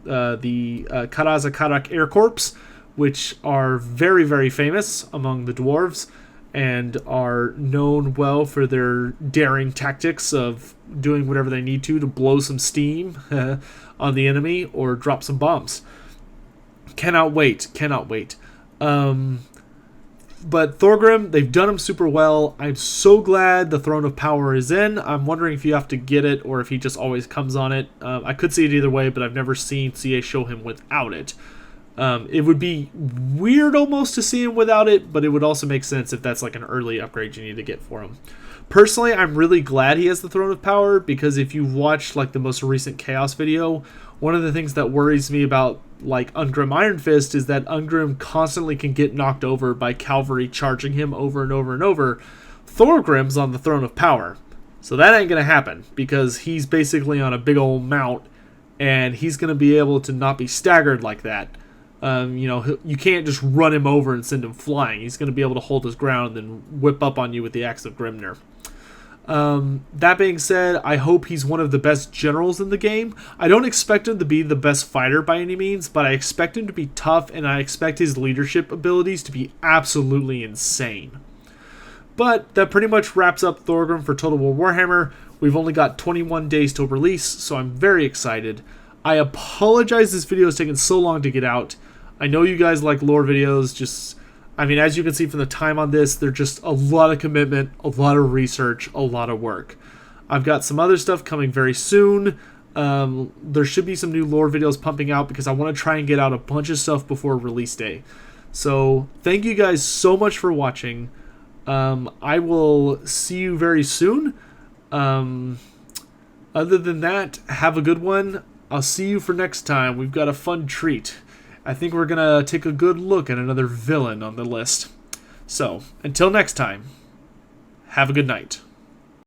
the Karak Air Corps, which are very, very famous among the dwarves and are known well for their daring tactics of doing whatever they need to blow some steam on the enemy or drop some bombs. Cannot wait. But Thorgrim, they've done him super well. I'm so glad the Throne of Power is in. I'm wondering if you have to get it or if he just always comes on it. I could see it either way, but I've never seen CA show him without it. It would be weird almost to see him without it, but it would also make sense if that's like an early upgrade you need to get for him. Personally, I'm really glad he has the Throne of Power, because if you watch like the most recent Chaos video, one of the things that worries me about like Ungrim Iron Fist is that Ungrim constantly can get knocked over by cavalry charging him over and over and over. Thorgrim's on the Throne of Power, so that ain't gonna happen, because he's basically on a big old mount, and he's gonna be able to not be staggered like that. You can't just run him over and send him flying. He's gonna be able to hold his ground and then whip up on you with the Axe of Grimnir. That being said, I hope he's one of the best generals in the game. I don't expect him to be the best fighter by any means, but I expect him to be tough, and I expect his leadership abilities to be absolutely insane. But that pretty much wraps up Thorgrim for Total War Warhammer. We've only got 21 days till release, so I'm very excited. I apologize this video has taken so long to get out. I know you guys like lore videos, as you can see from the time on this, they're just a lot of commitment, a lot of research, a lot of work. I've got some other stuff coming very soon. There should be some new lore videos pumping out because I want to try and get out a bunch of stuff before release day. So thank you guys so much for watching. I will see you very soon. Other than that, have a good one. I'll see you for next time. We've got a fun treat. I think we're going to take a good look at another villain on the list. So, until next time, have a good night.